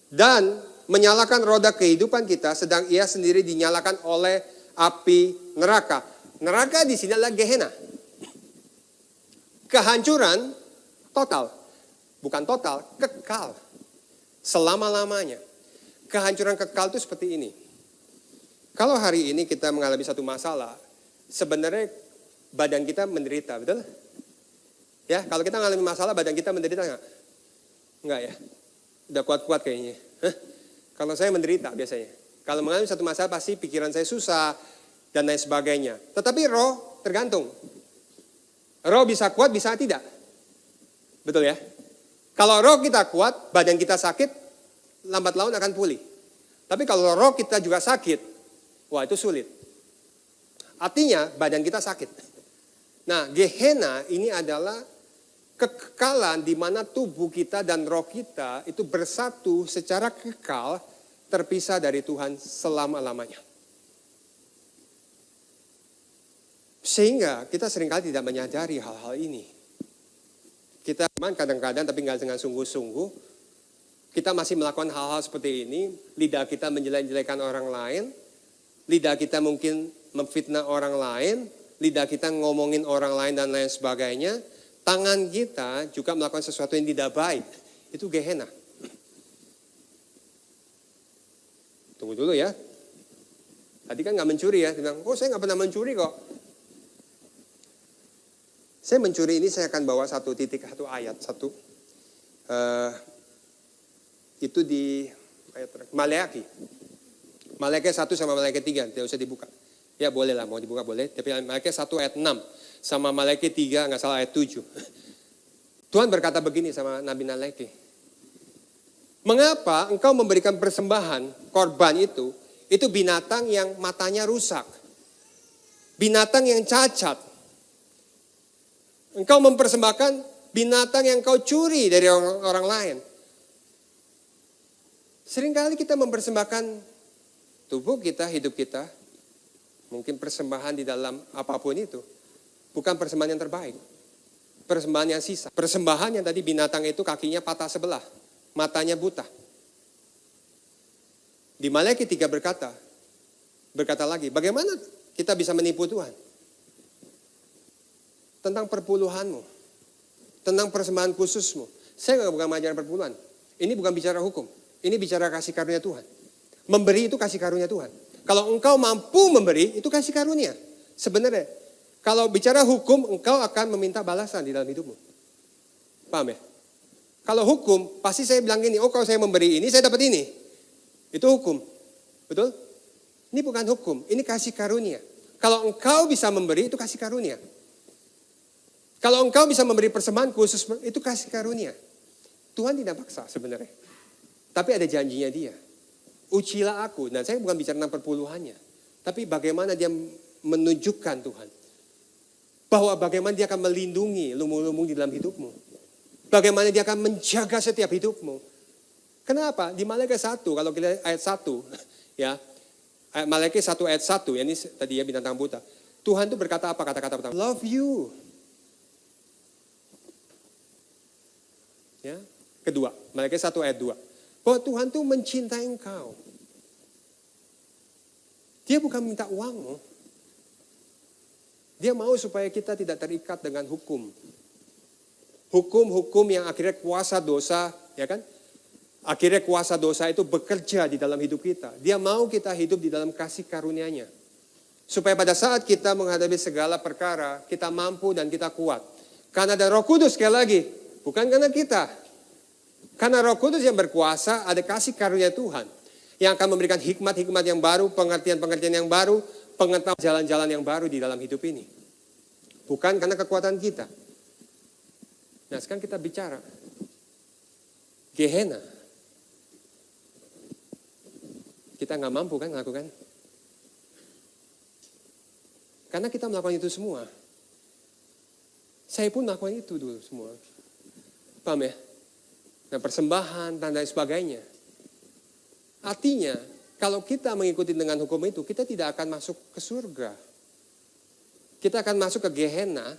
dan menyalakan roda kehidupan kita, sedang ia sendiri dinyalakan oleh api neraka. Neraka di sini adalah Gehenna. Kehancuran total. Bukan total, kekal. Selama-lamanya. Kehancuran kekal itu seperti ini. Kalau hari ini kita mengalami satu masalah, sebenarnya badan kita menderita, betul? Ya, kalau kita mengalami masalah, badan kita menderita enggak? Enggak ya? Udah kuat-kuat kayaknya. Hah? Kalau saya menderita biasanya. Kalau mengalami satu masalah pasti pikiran saya susah dan lain sebagainya. Tetapi roh tergantung. Roh bisa kuat, bisa tidak. Betul ya? Kalau roh kita kuat, badan kita sakit, lambat laun akan pulih. Tapi kalau roh kita juga sakit, wah itu sulit. Artinya badan kita sakit. Nah, Gehenna ini adalah kekekalan di mana tubuh kita dan roh kita itu bersatu secara kekal, terpisah dari Tuhan selama-lamanya. Sehingga kita seringkali tidak menyadari hal-hal ini. Kita kadang-kadang tapi nggak dengan sungguh-sungguh, kita masih melakukan hal-hal seperti ini, lidah kita menjelek-jelekan orang lain, lidah kita mungkin memfitnah orang lain, lidah kita ngomongin orang lain dan lain sebagainya, tangan kita juga melakukan sesuatu yang tidak baik. Itu Gehenna. Tunggu dulu ya. Tadi kan nggak mencuri ya. Dia bilang, oh saya nggak pernah mencuri kok. Saya mencuri ini saya akan bawa satu ayat. Itu di ayat Maleakhi. Maleakhi 1 sama Maleakhi 3. Tidak usah dibuka. Ya boleh lah, mau dibuka boleh. Tapi Maleakhi 1 ayat 6. Sama Maleakhi 3, nggak salah ayat 7. Tuhan berkata begini sama Nabi Maleakhi. Mengapa engkau memberikan persembahan, korban itu binatang yang matanya rusak. Binatang yang cacat. Engkau mempersembahkan binatang yang kau curi dari orang lain. Seringkali kita mempersembahkan tubuh kita, hidup kita. Mungkin persembahan di dalam apapun itu. Bukan persembahan yang terbaik. Persembahan yang sisa. Persembahan yang tadi binatang itu kakinya patah sebelah. Matanya buta. Di Maleakhi 3 berkata, berkata lagi, bagaimana kita bisa menipu Tuhan? Tentang perpuluhanmu, tentang persembahan khususmu. Saya bukan mengajar perpuluhan. Ini bukan bicara hukum. Ini bicara kasih karunia Tuhan. Memberi itu kasih karunia Tuhan. Kalau engkau mampu memberi, itu kasih karunia. Sebenarnya, kalau bicara hukum, engkau akan meminta balasan di dalam hidupmu. Paham ya? Kalau hukum, pasti saya bilang gini, oh kalau saya memberi ini, saya dapat ini. Itu hukum. Betul? Ini bukan hukum, ini kasih karunia. Kalau engkau bisa memberi, itu kasih karunia. Kalau engkau bisa memberi persembahan khusus, itu kasih karunia. Tuhan tidak paksa sebenarnya. Tapi ada janjinya dia. Ujilah aku. Dan saya bukan bicara tentang perpuluhannya. Tapi bagaimana dia menunjukkan Tuhan. Bahwa bagaimana dia akan melindungi lumung-lumung di dalam hidupmu. Bagaimana dia akan menjaga setiap hidupmu. Kenapa? Di Maleakhi 1, kalau kita ayat 1. Ya, Maleakhi 1 ayat 1. Ya, ini tadi ya binatang buta. Tuhan itu berkata apa kata-kata pertama? Love you. Ya, kedua, Maleakhi 1 ayat 2. Bahwa Tuhan itu mencintai engkau. Dia bukan minta uangmu. Dia mau supaya kita tidak terikat dengan hukum. Hukum-hukum yang akhirnya kuasa dosa, ya kan? Akhirnya kuasa dosa itu bekerja di dalam hidup kita. Dia mau kita hidup di dalam kasih karunia-Nya. Supaya pada saat kita menghadapi segala perkara, kita mampu dan kita kuat. Karena ada Roh Kudus sekali lagi, bukan karena kita. Karena Roh Kudus yang berkuasa, ada kasih karunia Tuhan. Yang akan memberikan hikmat-hikmat yang baru, pengertian-pengertian yang baru, pengetahuan jalan-jalan yang baru di dalam hidup ini. Bukan karena kekuatan kita. Nah sekarang kita bicara. Gehenna. Kita nggak mampu kan melakukan. Karena kita melakukan itu semua. Saya pun melakukan itu dulu semua. Paham ya? Nah persembahan, tanda dan sebagainya. Artinya, kalau kita mengikuti dengan hukum itu, kita tidak akan masuk ke surga. Kita akan masuk ke Gehenna,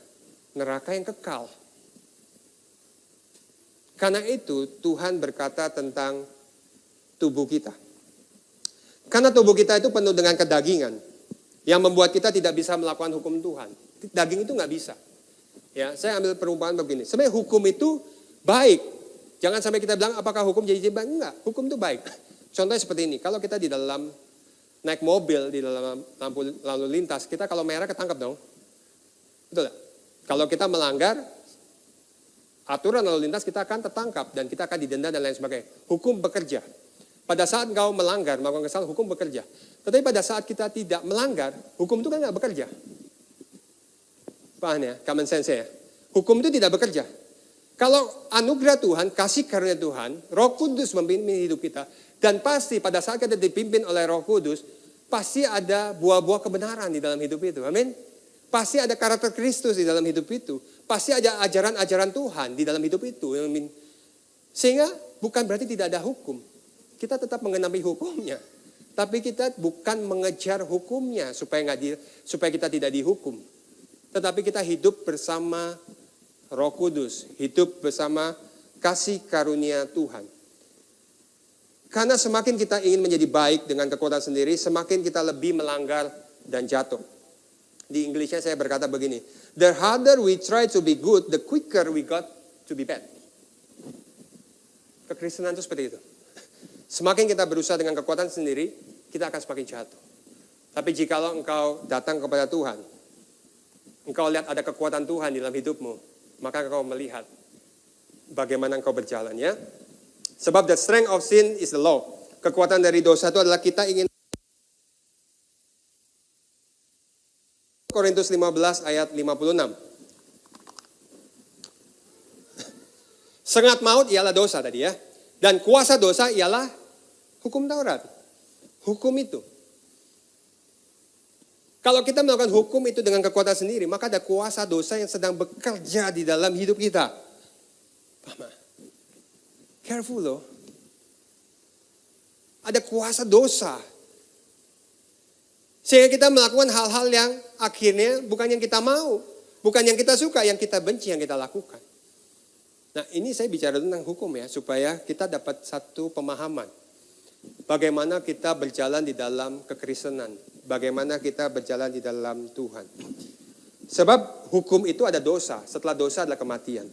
neraka yang kekal. Karena itu Tuhan berkata tentang tubuh kita. Karena tubuh kita itu penuh dengan kedagingan. Yang membuat kita tidak bisa melakukan hukum Tuhan. Daging itu nggak bisa. Ya, saya ambil perumpamaan begini. Sebenarnya hukum itu baik. Jangan sampai kita bilang apakah hukum jadi baik. Enggak, hukum itu baik. Contohnya seperti ini. Kalau kita di dalam naik mobil, di dalam lampu lalu lintas, kita kalau merah ketangkap dong. Betul gak? Kalau kita melanggar aturan lalu lintas, kita akan tertangkap dan kita akan didenda dan lain sebagainya. Hukum bekerja. Pada saat engkau melanggar, melakukan kesalahan, hukum bekerja. Tetapi pada saat kita tidak melanggar, hukum itu kan tidak bekerja. Paham ya? Common sense ya. Hukum itu tidak bekerja. Kalau anugerah Tuhan, kasih karunia Tuhan, Roh Kudus memimpin hidup kita, dan pasti pada saat kita dipimpin oleh Roh Kudus, pasti ada buah-buah kebenaran di dalam hidup itu. Amin. Pasti ada karakter Kristus di dalam hidup itu. Pasti ada ajaran-ajaran Tuhan di dalam hidup itu. Sehingga bukan berarti tidak ada hukum. Kita tetap mengenapi hukumnya. Tapi kita bukan mengejar hukumnya supaya kita tidak dihukum. Tetapi kita hidup bersama Roh Kudus. Hidup bersama kasih karunia Tuhan. Karena semakin kita ingin menjadi baik dengan kekuatan sendiri, semakin kita lebih melanggar dan jatuh. Di Inggrisnya saya berkata begini, the harder we try to be good, the quicker we got to be bad. Kekristenan itu seperti itu. Semakin kita berusaha dengan kekuatan sendiri, kita akan semakin jatuh. Tapi jikalau engkau datang kepada Tuhan, engkau lihat ada kekuatan Tuhan di dalam hidupmu, maka engkau melihat bagaimana engkau berjalan ya. Sebab the strength of sin is the law. Kekuatan dari dosa itu adalah kita ingin. Korintus 15 ayat 56. Sengat maut ialah dosa tadi ya. Dan kuasa dosa ialah hukum Taurat. Hukum itu. Kalau kita melakukan hukum itu dengan kekuatan sendiri, maka ada kuasa dosa yang sedang bekerja di dalam hidup kita. Paham? Careful loh. Ada kuasa dosa. Sehingga kita melakukan hal-hal yang akhirnya bukan yang kita mau. Bukan yang kita suka, yang kita benci, yang kita lakukan. Nah ini saya bicara tentang hukum ya. Supaya kita dapat satu pemahaman. Bagaimana kita berjalan di dalam kekristenan. bagaimana kita berjalan di dalam Tuhan. Sebab hukum itu ada dosa, setelah dosa adalah kematian.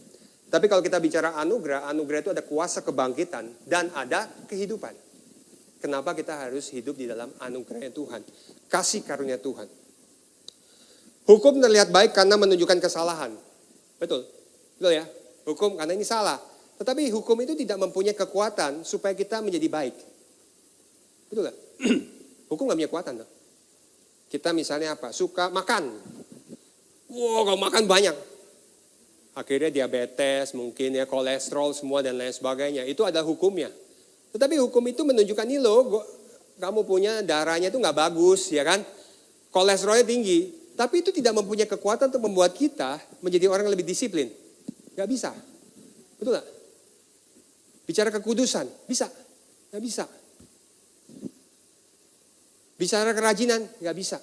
Tapi kalau kita bicara anugerah, anugerah itu ada kuasa kebangkitan dan ada kehidupan. Kenapa kita harus hidup di dalam anugerahnya Tuhan, kasih karunia Tuhan. Hukum terlihat baik karena menunjukkan kesalahan. Betul ya? Hukum karena ini salah. Tetapi hukum itu tidak mempunyai kekuatan supaya kita menjadi baik. Betul gak? Hukum gak punya kekuatan. Tuh. Kita misalnya apa? Suka makan. Kalau makan banyak. Akhirnya diabetes, mungkin ya kolesterol semua dan lain sebagainya. Itu adalah hukumnya. Tetapi hukum itu menunjukkan ini loh, kamu punya darahnya itu gak bagus, ya kan? Kolesterolnya tinggi. Tapi itu tidak mempunyai kekuatan untuk membuat kita menjadi orang yang lebih disiplin. Gak bisa. Betul gak? Bicara kekudusan, bisa? Gak bisa. Bicara kerajinan, gak bisa.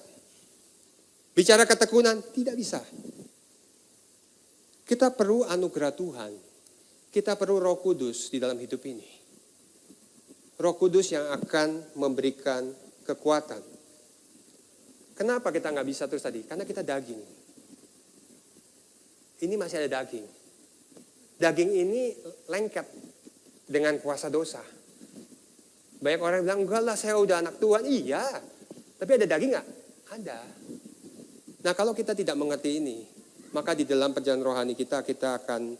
Bicara ketekunan, tidak bisa. Kita perlu anugerah Tuhan. Kita perlu Roh Kudus di dalam hidup ini. Roh Kudus yang akan memberikan kekuatan. Kenapa kita nggak bisa terus tadi? Karena kita daging. Ini masih ada daging. Daging ini lengket dengan kuasa dosa. Banyak orang bilang, enggak lah saya udah anak Tuhan. Iya, tapi ada daging nggak? Ada. Nah kalau kita tidak mengerti ini, maka di dalam perjalanan rohani kita akan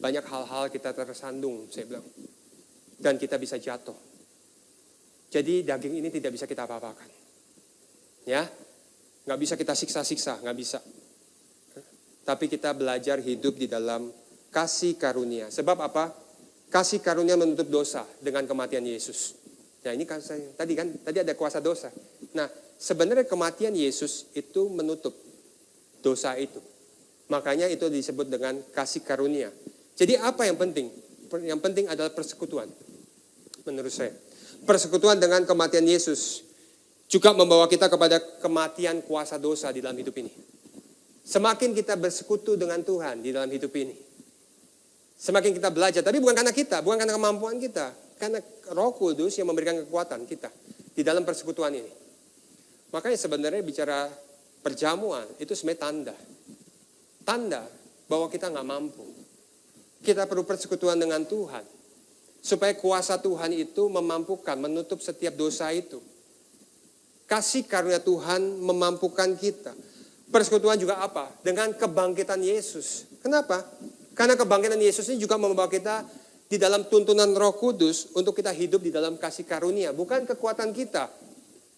banyak hal-hal kita tersandung, saya bilang. Dan kita bisa jatuh. Jadi daging ini tidak bisa kita apa-apakan. Ya, nggak bisa kita siksa-siksa, nggak bisa. Tapi kita belajar hidup di dalam kasih karunia. Sebab apa? Kasih karunia menutup dosa dengan kematian Yesus. Nah ini kan tadi ada kuasa dosa. Nah sebenarnya kematian Yesus itu menutup dosa itu. Makanya itu disebut dengan kasih karunia. Jadi apa yang penting? Yang penting adalah persekutuan. Menurut saya. Persekutuan dengan kematian Yesus juga membawa kita kepada kematian kuasa dosa di dalam hidup ini. Semakin kita bersekutu dengan Tuhan di dalam hidup ini. Semakin kita belajar. Tapi bukan karena kita, bukan karena kemampuan kita. Karena Roh Kudus yang memberikan kekuatan kita di dalam persekutuan ini. Makanya sebenarnya bicara perjamuan itu sebenarnya tanda. Tanda bahwa kita nggak mampu. Kita perlu persekutuan dengan Tuhan. Supaya kuasa Tuhan itu memampukan, menutup setiap dosa itu. Kasih karunia Tuhan memampukan kita. Persekutuan juga apa? Dengan kebangkitan Yesus. Kenapa? Karena kebangkitan Yesus ini juga membawa kita di dalam tuntunan Roh Kudus untuk kita hidup di dalam kasih karunia. Bukan kekuatan kita,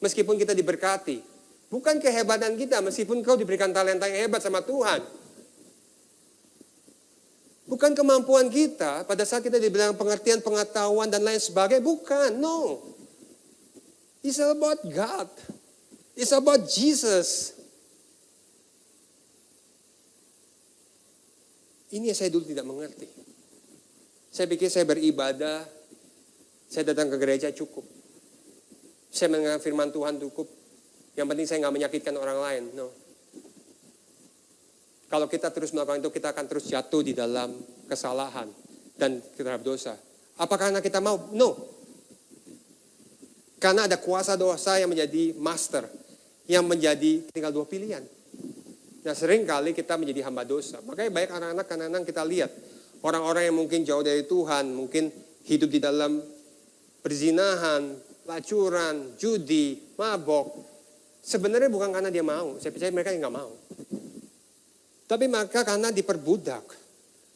meskipun kita diberkati. Bukan kehebatan kita, meskipun kau diberikan talenta yang hebat sama Tuhan. Bukan kemampuan kita pada saat kita dibilang pengertian, pengetahuan, dan lain sebagainya. Bukan, no. It's all about God. It's about Jesus. Ini yang saya dulu tidak mengerti. Saya pikir saya beribadah, saya datang ke gereja cukup. Saya mendengar firman Tuhan cukup. Yang penting saya nggak menyakitkan orang lain. No. Kalau kita terus melakukan itu, kita akan terus jatuh di dalam kesalahan dan terhadap dosa. Apa karena kita mau? No. Karena ada kuasa dosa yang menjadi master, yang menjadi tinggal dua pilihan. Nah sering kali kita menjadi hamba dosa. Makanya banyak anak-anak kadang-kadang kita lihat. Orang-orang yang mungkin jauh dari Tuhan, mungkin hidup di dalam perzinahan, lacuran, judi, mabok. Sebenarnya bukan karena dia mau. Saya percaya mereka yang nggak mau. Tapi mereka karena diperbudak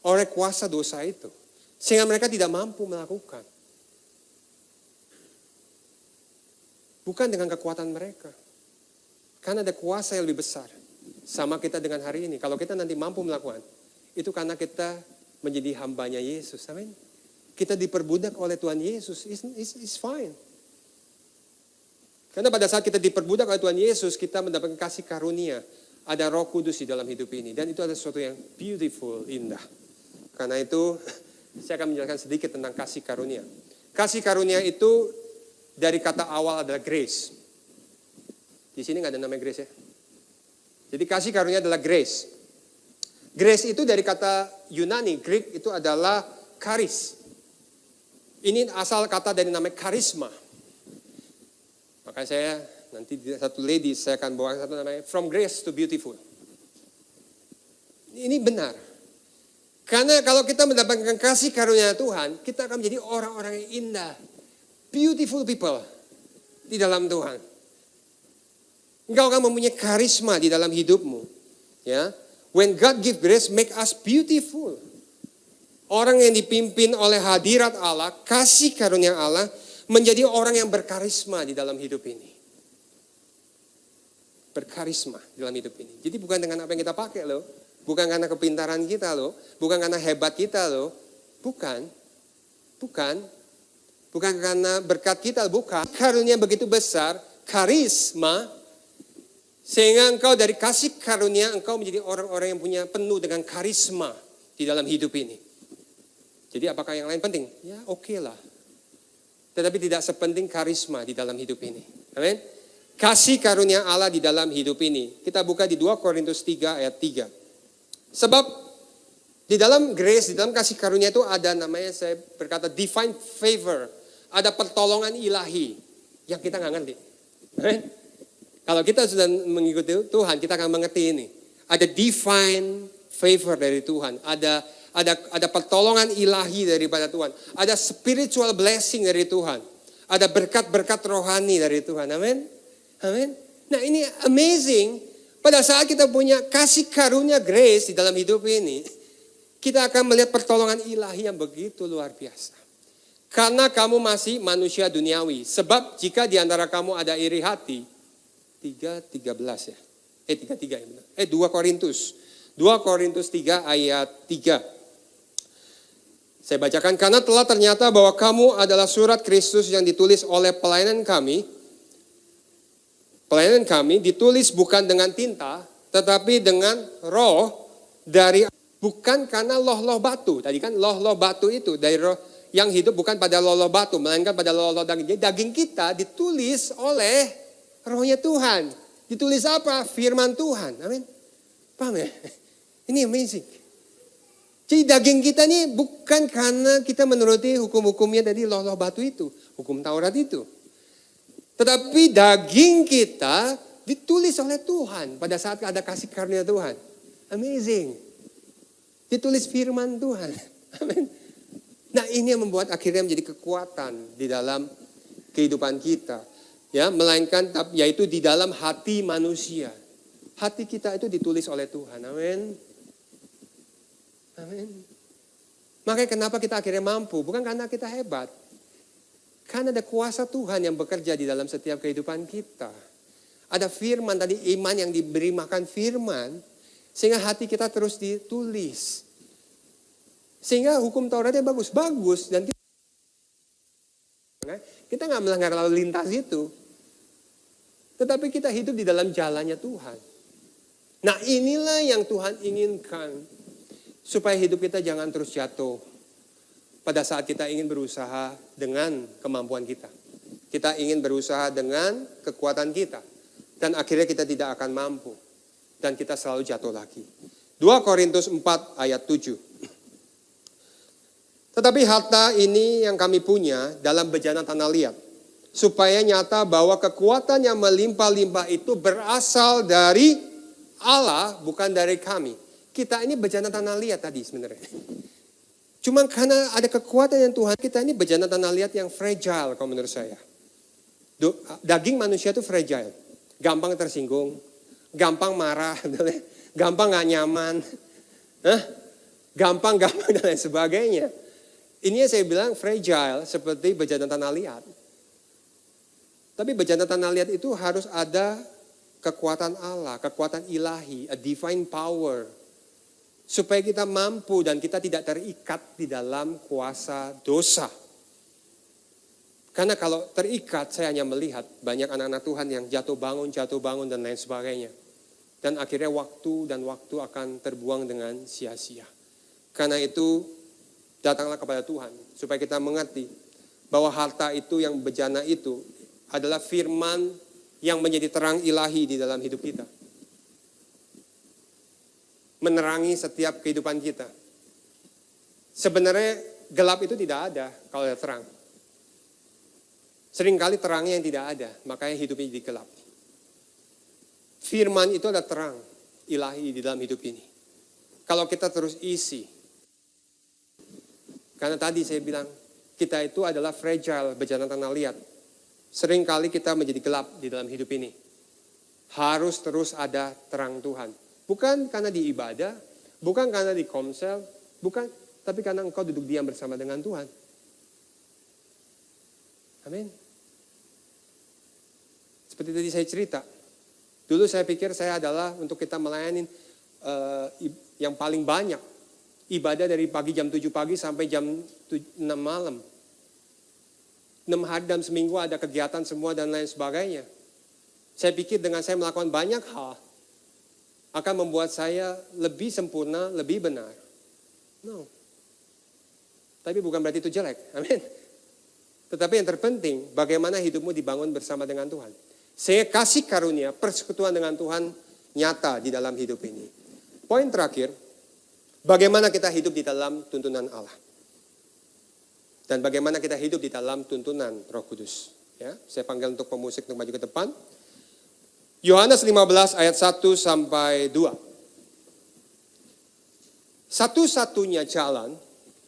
oleh kuasa dosa itu. Sehingga mereka tidak mampu melakukan. Bukan dengan kekuatan mereka. Karena ada kuasa yang lebih besar. Sama kita dengan hari ini. Kalau kita nanti mampu melakukan. Itu karena kita menjadi hambanya Yesus. Amin. Kita diperbudak oleh Tuhan Yesus. It's fine. Karena pada saat kita diperbudak oleh Tuhan Yesus. Kita mendapatkan kasih karunia. Ada Roh Kudus di dalam hidup ini. Dan itu adalah sesuatu yang beautiful, indah. Karena itu saya akan menjelaskan sedikit tentang kasih karunia. Kasih karunia itu dari kata awal adalah grace. Di sini nggak ada namanya grace ya. Jadi kasih karunia adalah grace. Grace itu dari kata Yunani, Greek itu adalah charis. Ini asal kata dari namanya karisma. Maka saya nanti satu lady saya akan bawa satu namanya From Grace to Beautiful. Ini benar. Karena kalau kita mendapatkan kasih karunia Tuhan, kita akan menjadi orang-orang yang indah. Beautiful people di dalam Tuhan. Engkau akan mempunyai karisma di dalam hidupmu. Ya, when God give grace, make us beautiful. Orang yang dipimpin oleh hadirat Allah, kasih karunia Allah, menjadi orang yang berkarisma di dalam hidup ini. Berkarisma di dalam hidup ini. Jadi bukan dengan apa yang kita pakai loh. Bukan karena kepintaran kita loh. Bukan karena hebat kita loh. Bukan. Bukan karena berkat kita, bukan. Karunia begitu besar, karisma, sehingga engkau dari kasih karunia, engkau menjadi orang-orang yang punya penuh dengan karisma di dalam hidup ini. Jadi apakah yang lain penting? Ya oke lah. Tetapi tidak sepenting karisma di dalam hidup ini. Amin. Kasih karunia Allah di dalam hidup ini. Kita buka di 2 Korintus 3 ayat 3. Sebab di dalam grace, di dalam kasih karunia itu ada namanya, saya berkata divine favor. Ada pertolongan ilahi yang kita nggak ngerti. Amin. Kalau kita sudah mengikuti Tuhan, kita akan mengerti ini. Ada divine favor dari Tuhan. Ada pertolongan ilahi daripada Tuhan. Ada spiritual blessing dari Tuhan. Ada berkat-berkat rohani dari Tuhan. Amin. Amin. Nah ini amazing. Pada saat kita punya kasih karunia grace di dalam hidup ini, kita akan melihat pertolongan ilahi yang begitu luar biasa. Karena kamu masih manusia duniawi. Sebab jika di antara kamu ada iri hati, 3:13 ya. 3:3 ya benar. 2 Korintus. 2 Korintus 3 ayat 3. Saya bacakan, karena telah ternyata bahwa kamu adalah surat Kristus yang ditulis oleh pelayanan kami. Pelayanan kami ditulis bukan dengan tinta, tetapi dengan roh dari, bukan karena loh-loh batu. Tadi kan loh-loh batu itu dari roh yang hidup bukan pada loh-loh batu, melainkan pada loh-loh daging. Jadi daging kita ditulis oleh rohnya Tuhan. Ditulis apa? Firman Tuhan. Amin. Paham ya? Ini amazing. Jadi daging kita ini bukan karena kita menuruti hukum-hukumnya tadi loh-loh batu itu. Hukum Taurat itu. Tetapi daging kita ditulis oleh Tuhan pada saat ada kasih karunia Tuhan. Amazing. Ditulis firman Tuhan. Amin. Nah ini yang membuat akhirnya menjadi kekuatan di dalam kehidupan kita. Ya, melainkan yaitu di dalam hati manusia. Hati kita itu ditulis oleh Tuhan. Amin. Amin. Makanya kenapa kita akhirnya mampu? Bukan karena kita hebat. Karena ada kuasa Tuhan yang bekerja di dalam setiap kehidupan kita. Ada firman tadi, iman yang diberi makan firman. Sehingga hati kita terus ditulis. Sehingga hukum Tauratnya bagus. Bagus. Dan kita nggak melanggar lalu lintas itu. Tetapi kita hidup di dalam jalannya Tuhan. Nah inilah yang Tuhan inginkan. Supaya hidup kita jangan terus jatuh pada saat kita ingin berusaha dengan kemampuan kita. Kita ingin berusaha dengan kekuatan kita. Dan akhirnya kita tidak akan mampu. Dan kita selalu jatuh lagi. 2 Korintus 4 ayat 7. Tetapi harta ini yang kami punya dalam bejana tanah liat. Supaya nyata bahwa kekuatan yang melimpah-limpah itu berasal dari Allah, bukan dari kami. Kita ini bejana tanah liat tadi sebenarnya. Cuma karena ada kekuatan yang Tuhan, kita ini bejana tanah liat yang fragile kalau menurut saya. Daging manusia itu fragile. Gampang tersinggung, gampang marah, gampang gak nyaman. Gampang dan lain sebagainya. Ini yang saya bilang fragile seperti bejana tanah liat. Tapi bejana tanah liat itu harus ada kekuatan Allah, kekuatan ilahi, a divine power. Supaya kita mampu dan kita tidak terikat di dalam kuasa dosa. Karena kalau terikat, saya hanya melihat banyak anak-anak Tuhan yang jatuh bangun dan lain sebagainya. Dan akhirnya waktu akan terbuang dengan sia-sia. Karena itu, datanglah kepada Tuhan. Supaya kita mengerti bahwa harta itu yang bejana itu adalah firman yang menjadi terang ilahi di dalam hidup kita. Menerangi setiap kehidupan kita. Sebenarnya gelap itu tidak ada kalau ada terang. Seringkali terangnya yang tidak ada, makanya hidupnya jadi gelap. Firman itu ada terang ilahi di dalam hidup ini. Kalau kita terus isi. Karena tadi saya bilang, kita itu adalah fragile, bejana tanah liat. Seringkali kita menjadi gelap di dalam hidup ini. Harus terus ada terang Tuhan. Bukan karena di ibadah, bukan karena di komsel, bukan, tapi karena engkau duduk diam bersama dengan Tuhan. Amin. Seperti tadi saya cerita. Dulu saya pikir saya adalah untuk kita melayani yang paling banyak. Ibadah dari pagi jam 7 pagi sampai jam 6 malam. 6 hari dalam seminggu ada kegiatan semua dan lain sebagainya. Saya pikir dengan saya melakukan banyak hal akan membuat saya lebih sempurna, lebih benar. No. Tapi bukan berarti itu jelek. Amin. Tetapi yang terpenting bagaimana hidupmu dibangun bersama dengan Tuhan. Sehingga kasih karunia, persekutuan dengan Tuhan nyata di dalam hidup ini. Poin terakhir, bagaimana kita hidup di dalam tuntunan Allah. Dan bagaimana kita hidup di dalam tuntunan Roh Kudus. Ya, saya panggil untuk pemusik untuk maju ke depan. Yohanes 15 ayat 1 sampai 2. Satu-satunya jalan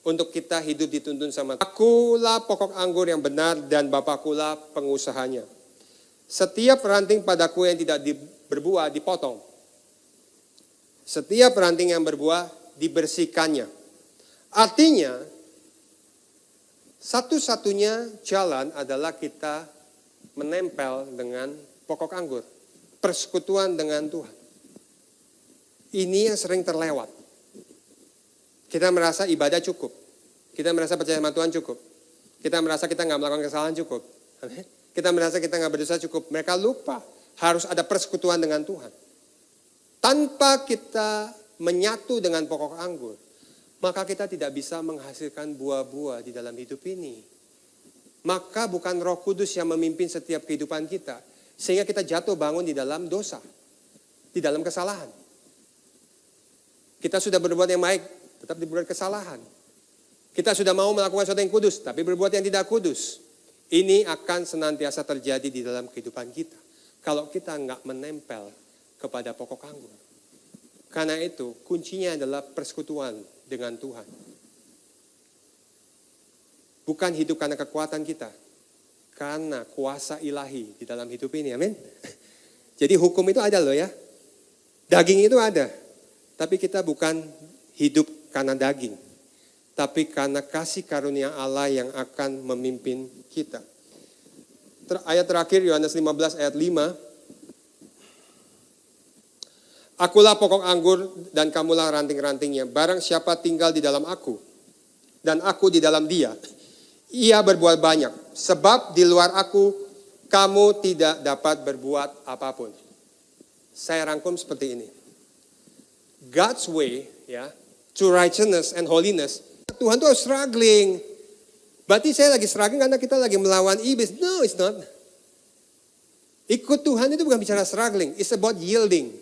untuk kita hidup dituntun sama Akulah pokok anggur yang benar dan Bapakulah pengusahanya. Setiap ranting padaku yang tidak berbuah dipotong. Setiap ranting yang berbuah dibersihkannya. Artinya, satu-satunya jalan adalah kita menempel dengan pokok anggur. Persekutuan dengan Tuhan. Ini yang sering terlewat. Kita merasa ibadah cukup. Kita merasa percaya sama Tuhan cukup. Kita merasa kita nggak melakukan kesalahan cukup. Kita merasa kita nggak berdosa cukup. Mereka lupa harus ada persekutuan dengan Tuhan. Tanpa kita menyatu dengan pokok anggur, maka kita tidak bisa menghasilkan buah-buah di dalam hidup ini. Maka bukan Roh Kudus yang memimpin setiap kehidupan kita. Sehingga kita jatuh bangun di dalam dosa. Di dalam kesalahan. Kita sudah berbuat yang baik, tetap berbuat kesalahan. Kita sudah mau melakukan sesuatu yang kudus, tapi berbuat yang tidak kudus. Ini akan senantiasa terjadi di dalam kehidupan kita. Kalau kita nggak menempel kepada pokok anggur. Karena itu, kuncinya adalah persekutuan dengan Tuhan. Bukan hidup karena kekuatan kita. Karena kuasa ilahi di dalam hidup ini, amin. Jadi hukum itu ada loh ya. Daging itu ada. Tapi kita bukan hidup karena daging. Tapi karena kasih karunia Allah yang akan memimpin kita. Ayat terakhir Yohanes 15 ayat 5. Akulah pokok anggur dan kamulah ranting-rantingnya. Barang siapa tinggal di dalam aku dan aku di dalam dia, ia berbuat banyak. Sebab di luar aku, kamu tidak dapat berbuat apapun. Saya rangkum seperti ini. God's way, ya, to righteousness and holiness. Tuhan tuh struggling. Berarti saya lagi struggling karena kita lagi melawan iblis. No, it's not. Ikut Tuhan itu bukan bicara struggling. It's about yielding.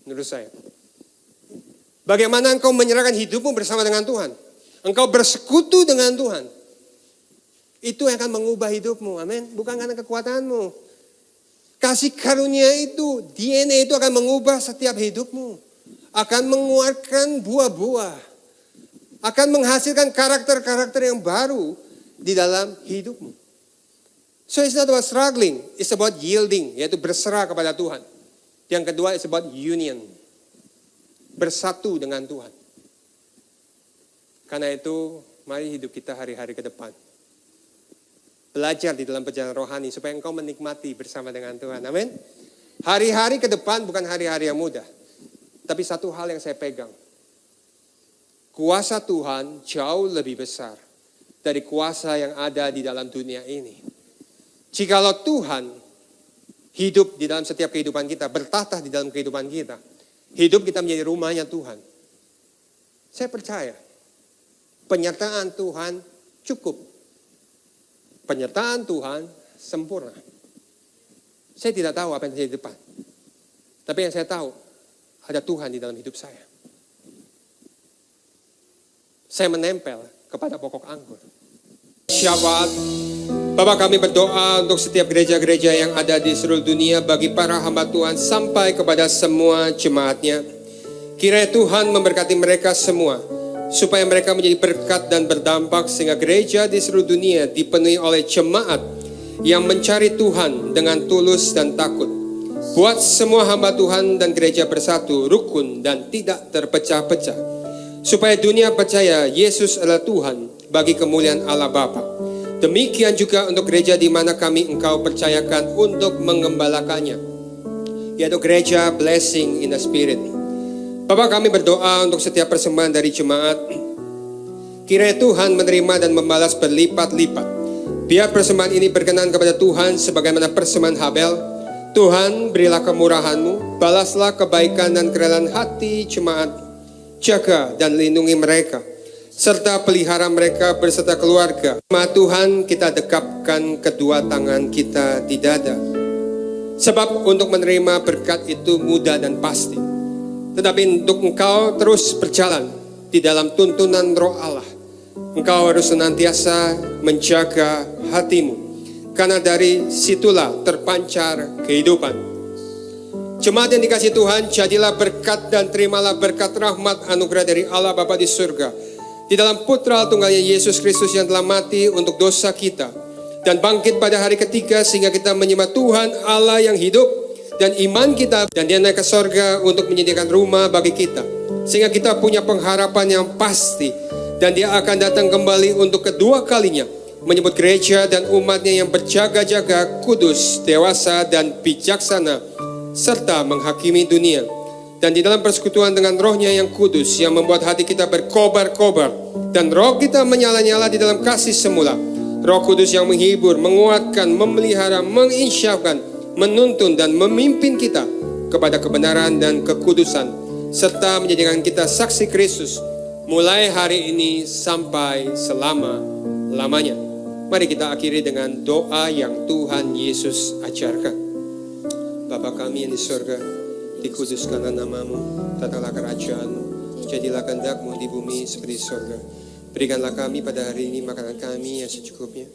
Menurut saya. Bagaimana engkau menyerahkan hidupmu bersama dengan Tuhan. Engkau bersekutu dengan Tuhan. Itu yang akan mengubah hidupmu. Amin. Bukan karena kekuatanmu. Kasih karunia itu, DNA itu akan mengubah setiap hidupmu. Akan mengeluarkan buah-buah. Akan menghasilkan karakter-karakter yang baru di dalam hidupmu. So it's not about struggling. It's about yielding. Yaitu berserah kepada Tuhan. Yang kedua, it's about union. Bersatu dengan Tuhan. Karena itu, mari hidup kita hari-hari ke depan. Belajar di dalam perjalanan rohani supaya engkau menikmati bersama dengan Tuhan. Amin. Hari-hari ke depan bukan hari-hari yang mudah. Tapi satu hal yang saya pegang. Kuasa Tuhan jauh lebih besar dari kuasa yang ada di dalam dunia ini. Jikalau Tuhan hidup di dalam setiap kehidupan kita, bertahta di dalam kehidupan kita, hidup kita menjadi rumahnya Tuhan. Saya percaya penyertaan Tuhan cukup. Penyertaan Tuhan sempurna. Saya tidak tahu apa yang terjadi di depan. Tapi yang saya tahu, ada Tuhan di dalam hidup saya. Saya menempel kepada pokok anggur. syafaat. Bapak, kami berdoa untuk setiap gereja-gereja yang ada di seluruh dunia, bagi para hamba Tuhan sampai kepada semua jemaatnya. Kiranya Tuhan memberkati mereka semua, supaya mereka menjadi berkat dan berdampak, sehingga gereja di seluruh dunia dipenuhi oleh jemaat yang mencari Tuhan dengan tulus dan takut. Buat semua hamba Tuhan dan gereja bersatu, rukun dan tidak terpecah-pecah, supaya dunia percaya Yesus adalah Tuhan bagi kemuliaan Allah Bapa. Demikian juga untuk gereja di mana kami Engkau percayakan untuk mengembalakannya, yaitu gereja Blessing in the Spirit. Bapak, kami berdoa untuk setiap persembahan dari jemaat. Kiranya Tuhan menerima dan membalas berlipat-lipat. Biar persembahan ini berkenan kepada Tuhan sebagaimana persembahan Habel. Tuhan, berilah kemurahan-Mu, balaslah kebaikan dan kerelaan hati jemaat. Jaga dan lindungi mereka, serta pelihara mereka beserta keluarga. Tuhan, kita dekapkan kedua tangan kita di dada. Sebab untuk menerima berkat itu mudah dan pasti. Tetapi untuk engkau terus berjalan di dalam tuntunan Roh Allah, engkau harus senantiasa menjaga hatimu, karena dari situlah terpancar kehidupan. Jemaat yang dikasihi Tuhan, jadilah berkat dan terimalah berkat rahmat anugerah dari Allah Bapa di surga, di dalam Putra Tunggalnya Yesus Kristus yang telah mati untuk dosa kita dan bangkit pada hari ketiga, sehingga kita menyembah Tuhan Allah yang hidup. Dan iman kita, dan dia naik ke sorga untuk menyediakan rumah bagi kita, sehingga kita punya pengharapan yang pasti. Dan dia akan datang kembali untuk kedua kalinya, menyebut gereja dan umatnya yang berjaga-jaga, kudus, dewasa, dan bijaksana, serta menghakimi dunia. Dan di dalam persekutuan dengan Rohnya yang kudus, yang membuat hati kita berkobar-kobar, dan roh kita menyala-nyala di dalam kasih semula. Roh Kudus yang menghibur, menguatkan, memelihara, menginsyafkan, menuntun dan memimpin kita kepada kebenaran dan kekudusan, serta menjadikan kita saksi Kristus mulai hari ini sampai selama-lamanya. Mari kita akhiri dengan doa yang Tuhan Yesus ajarkan. Bapa kami yang di surga, dikuduskanlah nama-Mu, datanglah kerajaan-Mu, jadilah kehendak-Mu di bumi seperti di surga. Berikanlah kami pada hari ini makanan kami yang secukupnya,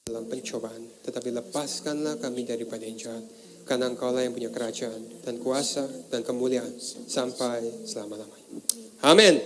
dalam pencobaan, tetapi lepaskanlah kami daripada yang jahat, karena Engkaulah yang punya kerajaan dan kuasa dan kemuliaan sampai selama-lamanya. Amin.